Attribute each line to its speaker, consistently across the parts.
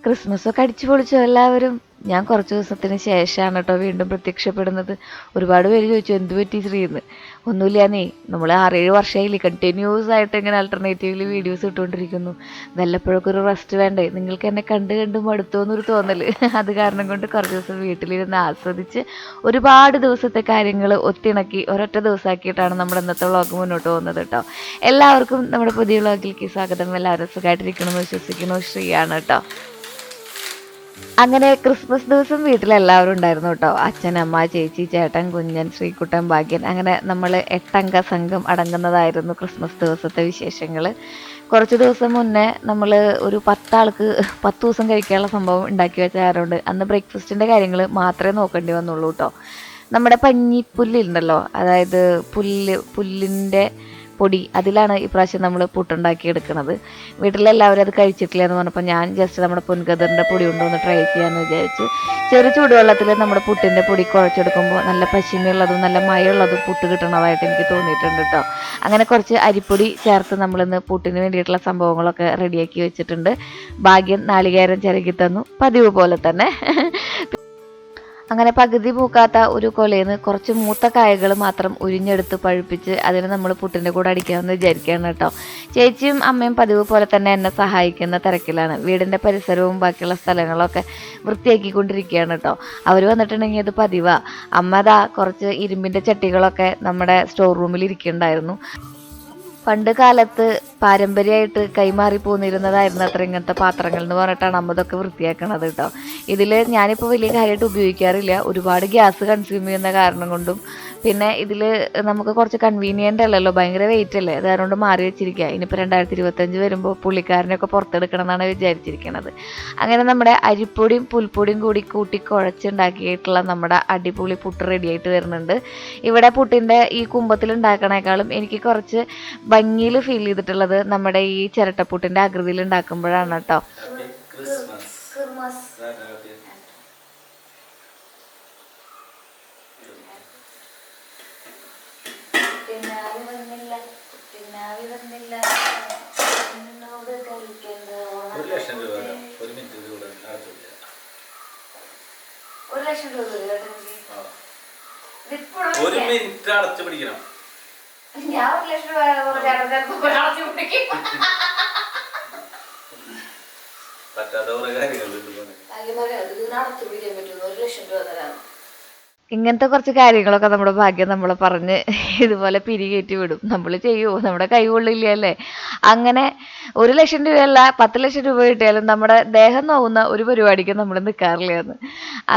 Speaker 1: ക്രിസ്മസൊക്കെ അടിച്ചു പൊളിച്ചു എല്ലാവരും. ഞാൻ കുറച്ച് ദിവസത്തിന് ശേഷമാണ് കേട്ടോ വീണ്ടും പ്രത്യക്ഷപ്പെടുന്നത്. ഒരുപാട് പേര് ചോദിച്ചു എന്ത് പറ്റി ശ്രീന്ന്. ഒന്നുമില്ലാന്നേ, നമ്മൾ 6-7 വർഷമായില്ലേ കണ്ടിന്യൂസ് ആയിട്ട് ഇങ്ങനെ ആൾട്ടർനേറ്റീവില് വീഡിയോസ് ഇട്ടുകൊണ്ടിരിക്കുന്നു. വല്ലപ്പോഴൊക്കെ ഒരു റെസ്റ്റ് വേണ്ടേ? നിങ്ങൾക്ക് എന്നെ കണ്ട് കണ്ട് മടുത്തോന്നൊരു തോന്നല്. അത് കാരണം കൊണ്ട് കുറച്ച് ദിവസം വീട്ടിലിരുന്ന് ആസ്വദിച്ച് ഒരുപാട് ദിവസത്തെ കാര്യങ്ങൾ ഒത്തിണക്കി ഒരൊറ്റ ദിവസമാക്കിയിട്ടാണ് നമ്മുടെ ഇന്നത്തെ വ്ളോഗ് മുന്നോട്ട് പോകുന്നത് കേട്ടോ. എല്ലാവർക്കും നമ്മുടെ പുതിയ വ്ളോഗിലേക്ക് സ്വാഗതം. എല്ലാവരും സുഖമായിട്ടിരിക്കണമെന്ന് വിശ്വസിക്കുന്നു. ശ്രീയാണ് കേട്ടോ. അങ്ങനെ ക്രിസ്മസ് ദിവസം വീട്ടിലെല്ലാവരും ഉണ്ടായിരുന്നു കേട്ടോ. അച്ഛൻ, അമ്മ, ചേച്ചി, ചേട്ടൻ, കുഞ്ഞൻ, ശ്രീകുട്ടൻ, ഭാഗ്യൻ, അങ്ങനെ നമ്മൾ 8 അംഗ സംഘം അടങ്ങുന്നതായിരുന്നു ക്രിസ്മസ് ദിവസത്തെ വിശേഷങ്ങൾ. കുറച്ച് ദിവസം മുന്നേ നമ്മൾ ഒരു 10 ആൾക്ക് 10 ദിവസം കഴിക്കാനുള്ള സംഭവം ഉണ്ടാക്കി വെച്ച ആരോണ്ട് അന്ന് ബ്രേക്ക്ഫാസ്റ്റിൻ്റെ കാര്യങ്ങൾ മാത്രമേ നോക്കേണ്ടി വന്നുള്ളൂ കേട്ടോ. നമ്മുടെ പഞ്ഞിപ്പുല്ലുണ്ടല്ലോ, അതായത് പുല്ലിൻ്റെ പൊടി, അതിലാണ് ഇപ്രാവശ്യം നമ്മൾ പുട്ടുണ്ടാക്കി എടുക്കുന്നത്. വീട്ടിലെല്ലാവരും അത് കഴിച്ചിട്ടില്ല എന്ന് പറഞ്ഞപ്പോൾ ഞാൻ ജസ്റ്റ് നമ്മുടെ പൊൻകതിറിൻ്റെ പൊടി കൊണ്ടൊന്ന് ട്രൈ ചെയ്യാമെന്ന് വിചാരിച്ച് ചെറു ചൂടുവെള്ളത്തിൽ നമ്മുടെ പുട്ടിൻ്റെ പൊടി കുഴച്ചെടുക്കുമ്പോൾ നല്ല പശിമയുള്ളതും നല്ല മയമുള്ളതും പുട്ട് കിട്ടണതായിട്ട് എനിക്ക് തോന്നിയിട്ടുണ്ട് കേട്ടോ. അങ്ങനെ കുറച്ച് അരിപ്പൊടി ചേർത്ത് നമ്മളിന്ന് പുട്ടിന് വേണ്ടിയിട്ടുള്ള സംഭവങ്ങളൊക്കെ റെഡിയാക്കി വെച്ചിട്ടുണ്ട്. ഭാഗ്യം നാളികേരം ചിരകി തന്നു, പതിവ് പോലെ തന്നെ. അങ്ങനെ പകുതി പൂക്കാത്ത ഒരു കൊലയിൽ കുറച്ച് മൂത്ത കായകൾ മാത്രം ഉരിഞ്ഞെടുത്ത് പഴുപ്പിച്ച് അതിന് നമ്മൾ പുട്ടിൻ്റെ കൂടെ അടിക്കാമെന്ന് വിചാരിക്കുകയാണ് കേട്ടോ. ചേച്ചിയും അമ്മയും പതിവ് പോലെ തന്നെ എന്നെ സഹായിക്കുന്ന തിരക്കിലാണ്. വീടിൻ്റെ പരിസരവും ബാക്കിയുള്ള സ്ഥലങ്ങളൊക്കെ വൃത്തിയാക്കിക്കൊണ്ടിരിക്കുകയാണ് കേട്ടോ. അവർ വന്നിട്ടുണ്ടെങ്കിൽ അത് പതിവാ. അമ്മ ദാ കുറച്ച് ഇരുമ്പിൻ്റെ ചട്ടികളൊക്കെ നമ്മുടെ സ്റ്റോർ റൂമിൽ ഇരിക്കുന്നുണ്ടായിരുന്നു. പണ്ട് കാലത്ത് പാരമ്പര്യമായിട്ട് കൈമാറി പോന്നിരുന്നതായിരുന്നു അത്ര ഇങ്ങനത്തെ പാത്രങ്ങൾ എന്ന് പറഞ്ഞിട്ടാണ് അമ്മ ഇതൊക്കെ വൃത്തിയാക്കണത് കേട്ടോ. ഇതിൽ ഞാനിപ്പോൾ വലിയ കാര്യമായിട്ട് ഉപയോഗിക്കാറില്ല, ഒരുപാട് ഗ്യാസ് കൺസ്യൂം ചെയ്യുന്ന കാരണം കൊണ്ടും പിന്നെ ഇതിൽ നമുക്ക് കുറച്ച് കൺവീനിയൻ്റ് അല്ലല്ലോ, ഭയങ്കര വെയിറ്റ് അല്ലേ, അത് അതുകൊണ്ട് മാറി വെച്ചിരിക്കുക. ഇനിയിപ്പോൾ 2025 വരുമ്പോൾ പുള്ളിക്കാരനെയൊക്കെ പുറത്തെടുക്കണം എന്നാണ് വിചാരിച്ചിരിക്കുന്നത്. അങ്ങനെ നമ്മുടെ അരിപ്പൊടിയും പുൽപ്പൊടിയും കൂടി കൂട്ടി കുഴച്ചുണ്ടാക്കിയിട്ടുള്ള നമ്മുടെ അടിപൊളി പുട്ട് റെഡിയായിട്ട് വരുന്നുണ്ട്. ഇവിടെ പുട്ടിൻ്റെ ഈ കുമ്പത്തിൽ ഉണ്ടാക്കണേക്കാളും എനിക്ക് കുറച്ച് ഭംഗിയിൽ ഫീൽ ചെയ്തിട്ടുള്ളത് നമ്മുടെ ഈ ചിരട്ടപ്പുട്ടിൻ്റെ ആകൃതിയിൽ ഉണ്ടാക്കുമ്പോഴാണ് കേട്ടോ.
Speaker 2: ഒരു മിനിറ്റ് അടച്ചു പിടിക്കണം.
Speaker 1: ഞാൻ 1 ലക്ഷം രൂപ
Speaker 2: പറ്റാത്ത കുറെ കാര്യങ്ങളുണ്ട്.
Speaker 1: അടച്ചു പിടിക്കാൻ പറ്റുന്നു. 1 ലക്ഷം രൂപ തരാം. ഇങ്ങനത്തെ കുറച്ച് കാര്യങ്ങളൊക്കെ നമ്മുടെ ഭാഗ്യം നമ്മളെ പറഞ്ഞ് ഇതുപോലെ പിരികേറ്റി വിടും. നമ്മൾ ചെയ്യുമോ? നമ്മുടെ കൈ കൊള്ളില്ല അല്ലേ? അങ്ങനെ 1 ലക്ഷം രൂപയല്ല 10 ലക്ഷം രൂപ കിട്ടിയാലും നമ്മുടെ ദേഹം നോവുന്ന ഒരു പരിപാടിക്ക് നമ്മൾ നിൽക്കാറില്ലാന്ന്.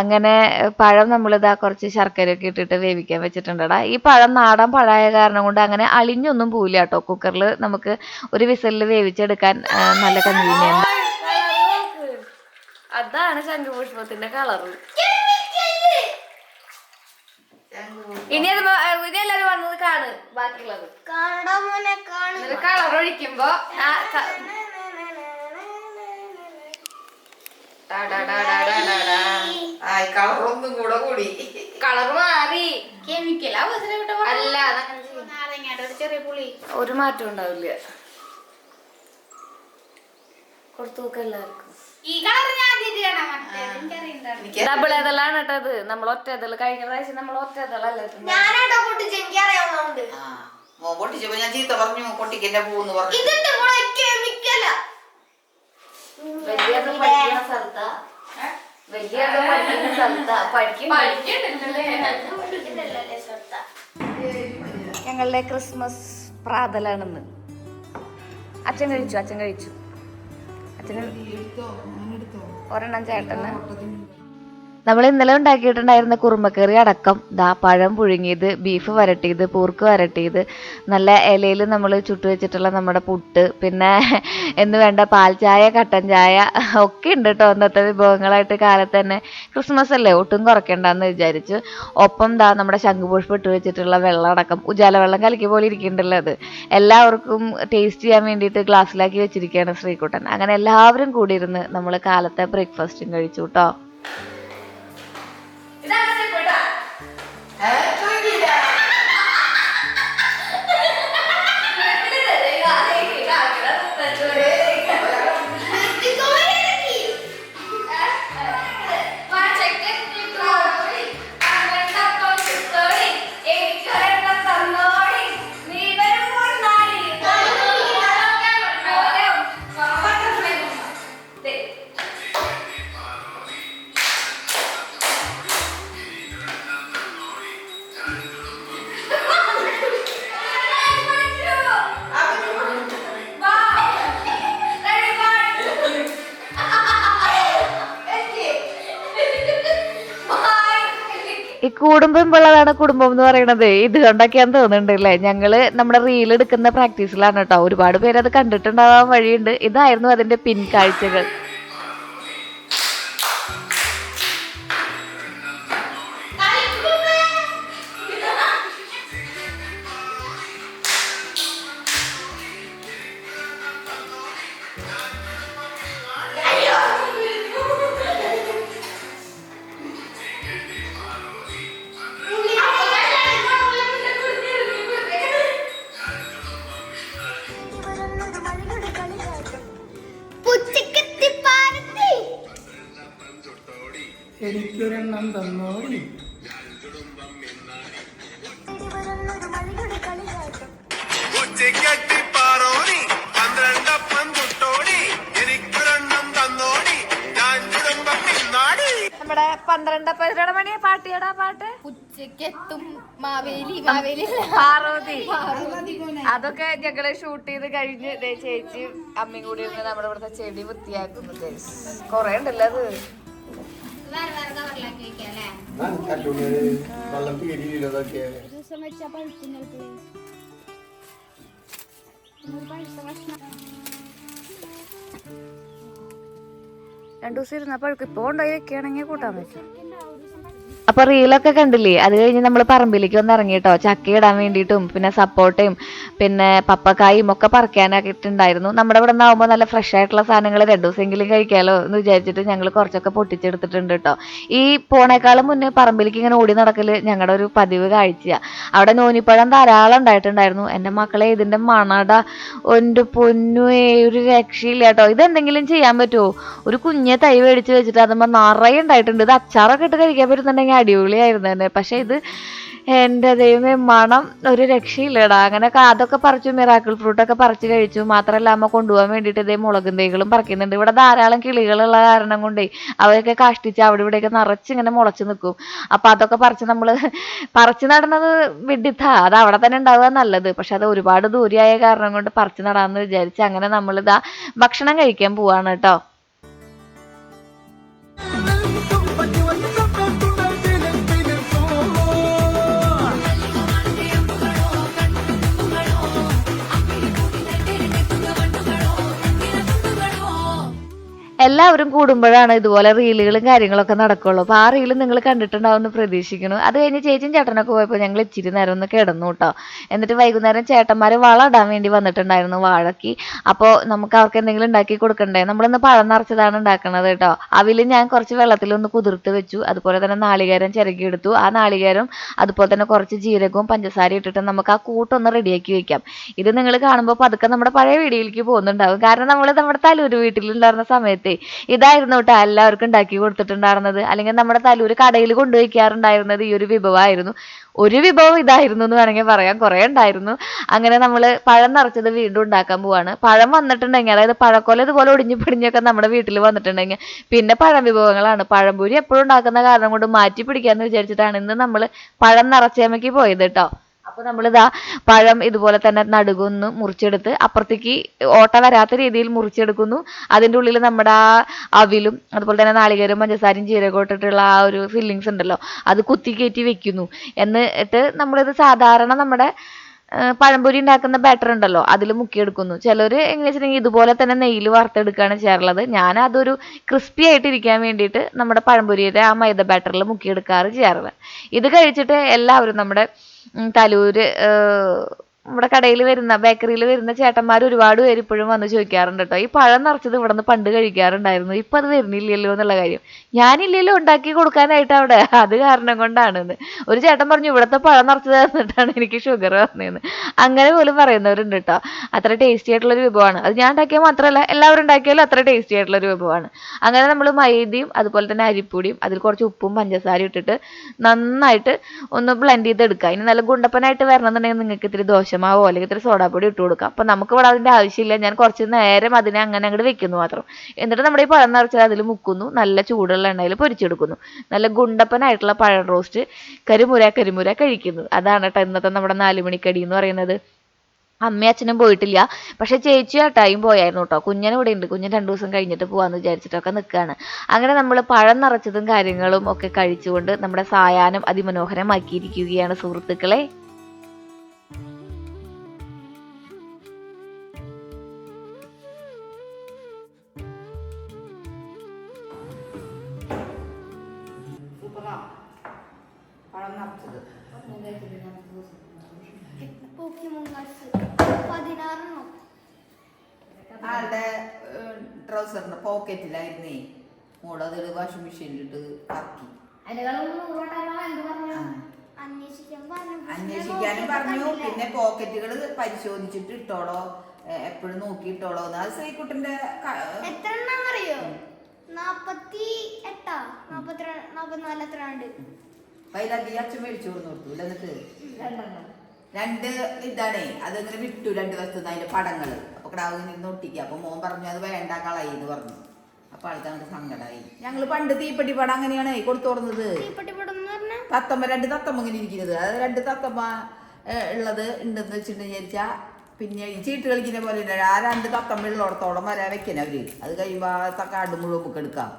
Speaker 1: അങ്ങനെ പഴം നമ്മളിതാ കുറച്ച് ശർക്കരയൊക്കെ ഇട്ടിട്ട് വേവിക്കാൻ വെച്ചിട്ടുണ്ടടാ. ഈ പഴം നാടൻ പഴമായ കാരണം കൊണ്ട് അങ്ങനെ അളിഞ്ഞൊന്നും പോവില്ല കേട്ടോ. കുക്കറിൽ നമുക്ക് ഒരു വിസലിൽ വേവിച്ചെടുക്കാൻ നല്ല കൺവീനിയൻ്റ്. അതാണ് ശംഖുപുഷ്പത്തിന്റെ കളറ്. ഇനി എല്ലാരും വന്നത് കാണ്, ബാക്കിയുള്ളത് കളർ ഒഴിക്കുമ്പോ
Speaker 3: കളറൊന്നും കൂടെ കൂടി
Speaker 1: കളർ മാറി.
Speaker 3: കെമിക്കൽ
Speaker 1: അല്ല, ചെറിയ പുളി ഒരു മാറ്റം ഉണ്ടാവില്ല. കൊടുത്തു നോക്കാം എല്ലാവർക്കും. ഡബിൾ ഏതലാണ് കേട്ടത്, നമ്മൾ ഒറ്റ ഏതള്. കഴിഞ്ഞ പ്രാവശ്യം നമ്മൾ ഒറ്റ ഏതളല്ലേ.
Speaker 3: പൊട്ടിച്ചപ്പോ ഞാൻ ചീത്ത പറഞ്ഞു, പൊട്ടിക്കന്റെ പൂന്ന് പറഞ്ഞു.
Speaker 1: വലിയത് പഠിക്കുന്ന സ്ഥലത്താ, വലിയത് പഠിക്കുന്ന സ്ഥലത്താ ഞങ്ങളുടെ ക്രിസ്മസ് പ്രാതലാണെന്ന്. അച്ഛൻ കഴിച്ചു, അച്ഛന് ഒരെണ്ണം ചേട്ടന്. നമ്മൾ ഇന്നലെ ഉണ്ടാക്കിയിട്ടുണ്ടായിരുന്ന കുറുമക്കറി അടക്കം ദാ പഴം പുഴുങ്ങിയത്, ബീഫ് വരട്ടിയത്, പോർക്ക് വരട്ടിയത്, നല്ല ഇലയിൽ നമ്മൾ ചുട്ടു വെച്ചിട്ടുള്ള നമ്മുടെ പുട്ട്, പിന്നെ എന്ന് വേണ്ട പാൽ ചായ, കട്ടൻ ചായ ഒക്കെ ഉണ്ട് കേട്ടോ. അന്നത്തെ വിഭവങ്ങളായിട്ട് കാലത്ത് തന്നെ ക്രിസ്മസ് അല്ലേ, ഒട്ടും കുറയ്ക്കണ്ടെന്ന് വിചാരിച്ചു. ഒപ്പം ദാ നമ്മുടെ ശംഖുപുഷ്പം ഇട്ട് വെച്ചിട്ടുള്ള വെള്ളം അടക്കം, ഉജാല വെള്ളം കലക്കി പോലെ ഇരിക്കുന്നുണ്ടല്ലോ, അത് എല്ലാവർക്കും ടേസ്റ്റ് ചെയ്യാൻ വേണ്ടിയിട്ട് ഗ്ലാസ്സിലാക്കി വെച്ചിരിക്കുകയാണ് ശ്രീകുട്ടൻ. അങ്ങനെ എല്ലാവരും കൂടി ഇരുന്ന് നമ്മൾ കാലത്തെ ബ്രേക്ക്ഫാസ്റ്റും കഴിച്ചു കേട്ടോ. ഈ കൂടുമ്പുള്ളതാണ് കുടുംബം എന്ന് പറയണത് ഇത് കൊണ്ടൊക്കെയാന്ന് തോന്നുന്നുണ്ടല്ലേ. ഞങ്ങള് നമ്മുടെ റീൽ എടുക്കുന്ന പ്രാക്ടീസിലാണ് കേട്ടോ. ഒരുപാട് പേര് അത് കണ്ടിട്ടുണ്ടാവാൻ വഴിയുണ്ട്. ഇതായിരുന്നു അതിന്റെ പിൻകാഴ്ചകൾ.
Speaker 4: എനിക്കൊരെണ്ണം തന്നോടി.
Speaker 1: നമ്മുടെ 12 മണിയെ പാട്ടിയടാ പാട്ട്
Speaker 5: ഉച്ചക്കെത്തും മാവേലി മാവേലി
Speaker 1: പാർവതി. അതൊക്കെ ഞങ്ങള് ഷൂട്ട് ചെയ്ത് കഴിഞ്ഞ് ചേച്ചി അമ്മയും കൂടി ഇരുന്ന് നമ്മുടെ ഇവിടുത്തെ ചെടി വൃത്തിയാക്കുന്നു. കൊറേ ഉണ്ടല്ലോ അത്. രണ്ടു ദിവസം ഇരുന്നപ്പോഴേക്കും ഇപ്പൊ കൊണ്ടുപോയി വെക്കുകയാണെങ്കിൽ കൂട്ടാൻ പറ്റും. അപ്പൊ റീലൊക്കെ കണ്ടില്ലേ. അത് കഴിഞ്ഞ് നമ്മൾ പറമ്പിലേക്ക് ഒന്ന് ഇറങ്ങിട്ടോ. ചക്ക ഇടാൻ വേണ്ടിയിട്ടും പിന്നെ സപ്പോട്ടയും പിന്നെ പപ്പക്കായും ഒക്കെ പറിക്കാനായിട്ടുണ്ടായിരുന്നു. നമ്മുടെ ഇവിടെ നിന്നാവുമ്പോൾ നല്ല ഫ്രഷ് ആയിട്ടുള്ള സാധനങ്ങൾ 2 ദിവസമെങ്കിലും കഴിക്കാമല്ലോ എന്ന് വിചാരിച്ചിട്ട് ഞങ്ങൾ കുറച്ചൊക്കെ പൊട്ടിച്ചെടുത്തിട്ടുണ്ട് കേട്ടോ. ഈ പോണേക്കാളും മുന്നേ പറമ്പിലേക്ക് ഇങ്ങനെ ഓടി നടക്കല് ഞങ്ങളുടെ ഒരു പതിവ് കാഴ്ചയാണ്. അവിടെ നോനിപ്പഴം ധാരാളം ഉണ്ടായിട്ടുണ്ടായിരുന്നു. എൻ്റെ മക്കളെ ഇതിന്റെ മണട ഒരു പൊന്നുവേ ഒരു രക്ഷയില്ല കേട്ടോ. ഇതെന്തെങ്കിലും ചെയ്യാൻ പറ്റുമോ? ഒരു കുഞ്ഞെ തൈ മേടിച്ച് വെച്ചിട്ട് അതുമ്പോൾ നിറയെ ഉണ്ടായിട്ടുണ്ട്. ഇത് അച്ചാറൊക്കെ ഇട്ട് കഴിക്കാൻ പറ്റുന്നുണ്ടെങ്കിൽ അടിപൊളിയായിരുന്നു തന്നെ. പക്ഷെ ഇത് എൻ്റെ ദൈവമേ മണം ഒരു രക്ഷയില്ലടാ. അങ്ങനെ അതൊക്കെ പറിച്ചു. മിറാക്കിൾ ഫ്രൂട്ടൊക്കെ പറിച്ച് കഴിച്ചു. മാത്രമല്ല അമ്മ കൊണ്ടുപോകാൻ വേണ്ടിയിട്ട് ഇതേ മുളകും തൈകളും പറിക്കുന്നുണ്ട്. ഇവിടെ ധാരാളം കിളികളുള്ള കാരണം കൊണ്ടേ അവരൊക്കെ കാഷ്ടിച്ച് അവിടെ ഇവിടെയൊക്കെ നിറച്ചിങ്ങനെ മുളച്ച് നിൽക്കും. അപ്പം അതൊക്കെ പറിച്ച് നടണത് വിഡിത്ത. അത് അവിടെ തന്നെ ഉണ്ടാവുക നല്ലത്. പക്ഷെ അത് ഒരുപാട് ദൂരെയായ കാരണം കൊണ്ട് പറിച്ച് നടാമെന്ന് വിചാരിച്ച് അങ്ങനെ നമ്മളിതാ ഭക്ഷണം കഴിക്കാൻ പോവാണ് കേട്ടോ. എല്ലാവരും കൂടുമ്പോഴാണ് ഇതുപോലെ റീലുകളും കാര്യങ്ങളൊക്കെ നടക്കുള്ളൂ. അപ്പോൾ ആ റീല് നിങ്ങൾ കണ്ടിട്ടുണ്ടാവുമെന്ന് പ്രതീക്ഷിക്കുന്നു. അത് കഴിഞ്ഞ് ചേച്ചിയും ചേട്ടനൊക്കെ പോയപ്പോൾ ഞങ്ങൾ ഇച്ചിരി നേരം ഒന്ന് കിടന്നു കേട്ടോ. എന്നിട്ട് വൈകുന്നേരം ചേട്ടന്മാർ വളം ഇടാൻ വേണ്ടി വന്നിട്ടുണ്ടായിരുന്നു വാഴയ്ക്ക്. അപ്പോൾ നമുക്ക് അവർക്ക് എന്തെങ്കിലും ഉണ്ടാക്കി കൊടുക്കണ്ടേ. നമ്മളിന്ന് പഴം നിറച്ചതാണ് ഉണ്ടാക്കുന്നത് കേട്ടോ. അവിൽ ഞാൻ കുറച്ച് വെള്ളത്തിലൊന്ന് കുതിർത്ത് വെച്ചു. അതുപോലെ തന്നെ നാളികേരം ചിരകിയെടുത്തു. ആ നാളികേരം അതുപോലെ തന്നെ കുറച്ച് ജീരകവും പഞ്ചസാരയും ഇട്ടിട്ട് നമുക്ക് ആ കൂട്ടൊന്ന് റെഡിയാക്കി വെക്കാം. ഇത് നിങ്ങൾ കാണുമ്പോൾ പതുക്കെ നമ്മുടെ പഴയ വീഡിയോയിലേക്ക് പോകുന്നുണ്ടാവും. കാരണം നമ്മൾ നമ്മുടെ തലൂര് വീട്ടിലുണ്ടായിരുന്ന സമയത്ത് ഇതായിരുന്നു കേട്ടോ എല്ലാവർക്കും ഉണ്ടാക്കി കൊടുത്തിട്ടുണ്ടായിരുന്നത്. അല്ലെങ്കിൽ നമ്മുടെ തലൂര് കടയിൽ കൊണ്ടുവയ്ക്കാറുണ്ടായിരുന്നത് ഈ ഒരു വിഭവമായിരുന്നു. ഒരു വിഭവം ഇതായിരുന്നു എന്ന് വേണമെങ്കിൽ പറയാം. കുറേ ഉണ്ടായിരുന്നു. അങ്ങനെ നമ്മൾ പഴം നിറച്ചത് വീണ്ടും ഉണ്ടാക്കാൻ പോവാണ്. പഴം വന്നിട്ടുണ്ടെങ്കിൽ അതായത് പഴക്കൊല ഇതുപോലെ ഒടിഞ്ഞു പിടിഞ്ഞൊക്കെ നമ്മുടെ വീട്ടിൽ വന്നിട്ടുണ്ടെങ്കിൽ പിന്നെ പഴം വിഭവങ്ങളാണ്. പഴംപൊരി എപ്പോഴും ഉണ്ടാക്കുന്ന കാരണം കൊണ്ട് മാറ്റി പിടിക്കാന്ന് വിചാരിച്ചിട്ടാണ് ഇന്ന് നമ്മൾ പഴം നിറച്ചേമയ്ക്ക് പോയത് കേട്ടോ. അപ്പോൾ നമ്മളിതാ പഴം ഇതുപോലെ തന്നെ നടുകൊന്ന് മുറിച്ചെടുത്ത് അപ്പുറത്തേക്ക് ഓട്ട വരാത്ത രീതിയിൽ മുറിച്ചെടുക്കുന്നു. അതിൻ്റെ ഉള്ളിൽ നമ്മുടെ ആ അവിലും അതുപോലെ തന്നെ നാളികേരവും പഞ്ചസാരയും ജീരകവും ഇട്ടിട്ടുള്ള ആ ഒരു ഫില്ലിങ്സ് ഉണ്ടല്ലോ അത് കുത്തി കയറ്റി വെക്കുന്നു. എന്നിട്ട് നമ്മളിത് സാധാരണ നമ്മുടെ പഴംപൊരി ഉണ്ടാക്കുന്ന ബാറ്റർ ഉണ്ടല്ലോ അതിൽ മുക്കിയെടുക്കുന്നു. ചിലർ എങ്ങനെ വെച്ചിട്ടുണ്ടെങ്കിൽ ഇതുപോലെ തന്നെ നെയ്യിൽ വറുത്തെടുക്കുകയാണ് ചെയ്യാറുള്ളത്. ഞാൻ അതൊരു ക്രിസ്പി ആയിട്ടിരിക്കാൻ വേണ്ടിയിട്ട് നമ്മുടെ പഴംപൊരിയുടെ ആ മൈദ ബാറ്ററിൽ മുക്കിയെടുക്കാറ് ചെയ്യാറുള്ളത്. ഇത് കഴിച്ചിട്ട് എല്ലാവരും നമ്മുടെ തലൂര് നമ്മുടെ കടയിൽ വരുന്ന ബേക്കറിയിൽ വരുന്ന ചേട്ടന്മാർ ഒരുപാട് പേര് ഇപ്പോഴും വന്ന് ചോദിക്കാറുണ്ട് കേട്ടോ. ഈ പഴം നിറച്ചത് ഇവിടെ നിന്ന് പണ്ട് കഴിക്കാറുണ്ടായിരുന്നു, ഇപ്പം അത് വരുന്നില്ലല്ലോ എന്നുള്ള കാര്യം. ഞാനില്ലല്ലോ ഉണ്ടാക്കി കൊടുക്കാനായിട്ട് അവിടെ, അത് കാരണം കൊണ്ടാണെന്ന്. ഒരു ചേട്ടൻ പറഞ്ഞു ഇവിടുത്തെ പഴം നിറച്ചത് തന്നിട്ടാണ് എനിക്ക് ഷുഗർ വന്നതെന്ന്. അങ്ങനെ പോലും പറയുന്നവരുണ്ട് കേട്ടോ. അത്ര ടേസ്റ്റി ആയിട്ടുള്ളൊരു വിഭവമാണ് അത്. ഞാൻ ഉണ്ടാക്കിയാൽ മാത്രമല്ല എല്ലാവരും ഉണ്ടാക്കിയാലും അത്ര ടേസ്റ്റി ആയിട്ടുള്ളൊരു വിഭവമാണ്. അങ്ങനെ നമ്മൾ മൈദയും അതുപോലെ തന്നെ അരിപ്പൊടിയും അതിൽ കുറച്ച് ഉപ്പും പഞ്ചസാരയും ഇട്ടിട്ട് നന്നായിട്ട് ഒന്ന് ബ്ലെൻഡ് ചെയ്തെടുക്കുക. ഇനി നല്ല ഗുണ്ടപ്പനായിട്ട് വരണമെന്നുണ്ടെങ്കിൽ നിങ്ങൾക്ക് ഇത്തിരി ദോശമാവോ അല്ലെങ്കിൽ ഇത്തിരി സോഡാപ്പൊടി ഇട്ട് കൊടുക്കാം. അപ്പം നമുക്ക് ഇവിടെ അതിൻ്റെ ആവശ്യമില്ല. ഞാൻ കുറച്ച് നേരം അതിനെ അങ്ങനെ അങ്ങോട്ട് വെക്കുന്നു മാത്രം. എന്നിട്ട് നമ്മുടെ ഈ പഴം നിറച്ചത് അതിൽ മുക്കുന്നു. നല്ല ചൂടുള്ള എണ്ണയിൽ പൊരിച്ചെടുക്കുന്നു. നല്ല ഗുണ്ടപ്പനായിട്ടുള്ള പഴം റോസ്റ്റ് കരിമുര കഴിക്കുന്നു. അതാണ് കേട്ടോ ഇന്നത്തെ നമ്മുടെ 4 മണിക്കടി എന്ന് പറയുന്നത്. അമ്മയും അച്ഛനും പോയിട്ടില്ല. പക്ഷെ ചേച്ചിയും ഏട്ടായും പോയായിരുന്നു കേട്ടോ. കുഞ്ഞൻ ഇവിടെ ഉണ്ട്. കുഞ്ഞൻ 2 ദിവസം കഴിഞ്ഞിട്ട് പോവാന്ന് വിചാരിച്ചിട്ടൊക്കെ നിൽക്കുകയാണ്. അങ്ങനെ നമ്മൾ പഴം നിറച്ചതും കാര്യങ്ങളും ഒക്കെ കഴിച്ചുകൊണ്ട് നമ്മുടെ സായാഹ്നം അതിമനോഹരമാക്കിയിരിക്കുകയാണ് സുഹൃത്തുക്കളെ.
Speaker 3: പഴം നിറച്ചത്
Speaker 5: പോക്കിമോൻ കാർഡ്സ് 16
Speaker 3: ആളുടെ ട്രൗസറിന്റെ പോക്കറ്റിലായിരുന്നേ. മോളത് വാഷിംഗ് മെഷീനിലിട്ട് കറക്കി. അന്വേഷിക്കാനും പറഞ്ഞു. പിന്നെ പോക്കറ്റുകൾ പരിശോധിച്ചിട്ട് ഇട്ടോളോ, എപ്പോഴും നോക്കി ഇട്ടോളോ. അത് ശ്രീകുട്ടന്റെ
Speaker 5: എത്ര എണ്ണാന്നറിയോ? 48 44 എത്ര ഉണ്ട്.
Speaker 3: വൈലാണ്ടി അച്ഛൻ മേടിച്ചു കൊടുത്തു. എന്നിട്ട് 2 ഇതാണേ, അതിങ്ങനെ വിട്ടു 2 ദിവസത്തിന് അതിന്റെ പടങ്ങള്. അപ്പൊ കിടാവ് നിന്ന് ഒട്ടിക്കുക. അപ്പൊ മോൻ പറഞ്ഞു അത് വേണ്ട കളയി എന്ന് പറഞ്ഞു. അപ്പൊ ആൾക്ക് അങ്ങോട്ട് സങ്കടമായി. ഞങ്ങള് പണ്ട് തീപ്പെട്ടി പടം അങ്ങനെയാണ് കൊടുത്തു കൊടുക്കുന്നത്. തത്തമ്മ 2 തത്തമ്മ ഇങ്ങനെ ഇരിക്കുന്നത്. അത് 2 തത്തമ്മ ഉള്ളത് ഉണ്ടെന്ന് വെച്ചിട്ട് വിചാരിച്ചാ പിന്നെ ഈ ചീട്ട് കളിക്കുന്ന പോലെ ആ 2 തത്തമ്മ ഉള്ളിടത്തോളം വരാൻ വെക്കണ അവര്. അത് കഴിയുമ്പോ കാട് മുഴുവൻ നമുക്ക് എടുക്കാം.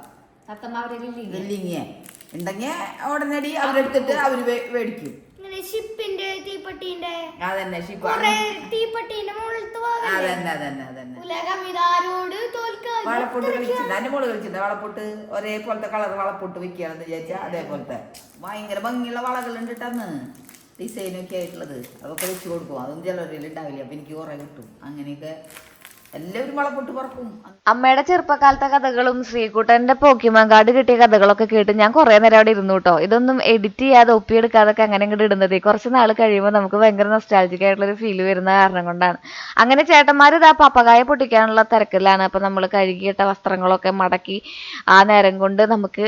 Speaker 3: വെല്ലിങ്ങിയ ഉണ്ടെങ്കിൽ ഉടനടി അവരെടുത്തിട്ട് അവര് മേടിക്കും.
Speaker 5: ഷിപ്പിന്റെ തീപ്പെട്ടിന്റെ
Speaker 3: അതന്നെ ഷിപ്പ്.
Speaker 5: തീപ്പെട്ടിന്റെ
Speaker 3: വളപ്പൊട്ട് കളിച്ചിട്ടുണ്ട്. അതിന്റെ മോള് കളിച്ചിട്ടുണ്ട് വളപ്പൊട്ട്. ഒരേപോലത്തെ കളർ വളപ്പൊട്ട് വെക്കുകയാണെന്ന് വിചാരിച്ചാ അതേപോലത്തെ ഭയങ്കര ഭംഗിയുള്ള വളകൾ ഉണ്ടിട്ടന്ന് ഡിസൈനൊക്കെ ആയിട്ടുള്ളത്. അതൊക്കെ വെച്ച് കൊടുക്കും. അതൊന്നും ചിലരിൽ ഉണ്ടാവില്ല. അപ്പൊ എനിക്ക് കുറെ കിട്ടും. അങ്ങനെയൊക്കെ എല്ലാവരും വളപ്പൊട്ട് പറക്കും.
Speaker 1: അമ്മയുടെ ചെറുപ്പകാലത്തെ കഥകളും ശ്രീകുട്ടന്റെ പോക്കിമാൻ കാർഡ് കിട്ടിയ കഥകളൊക്കെ കേട്ട് ഞാൻ കുറെ നേരം അവിടെ ഇരുന്നു കേട്ടോ. ഇതൊന്നും എഡിറ്റ് ചെയ്യാതെ ഒപ്പിയെടുക്കാതൊക്കെ അങ്ങനെ ഇങ്ങോട്ട് ഇടുന്നത് കുറച്ച് നാൾ കഴിയുമ്പോൾ നമുക്ക് ഭയങ്കര നൊസ്റ്റാൾജിക് ആയിട്ടുള്ളൊരു ഫീല് വരുന്ന കാരണം കൊണ്ടാണ്. അങ്ങനെ ചേട്ടന്മാർ ഇതാ പപ്പകായ പൊട്ടിക്കാനുള്ള തിരക്കിലാണ്. അപ്പൊ നമ്മൾ കഴുകിയിട്ട വസ്ത്രങ്ങളൊക്കെ മടക്കി ആ നേരം കൊണ്ട് നമുക്ക്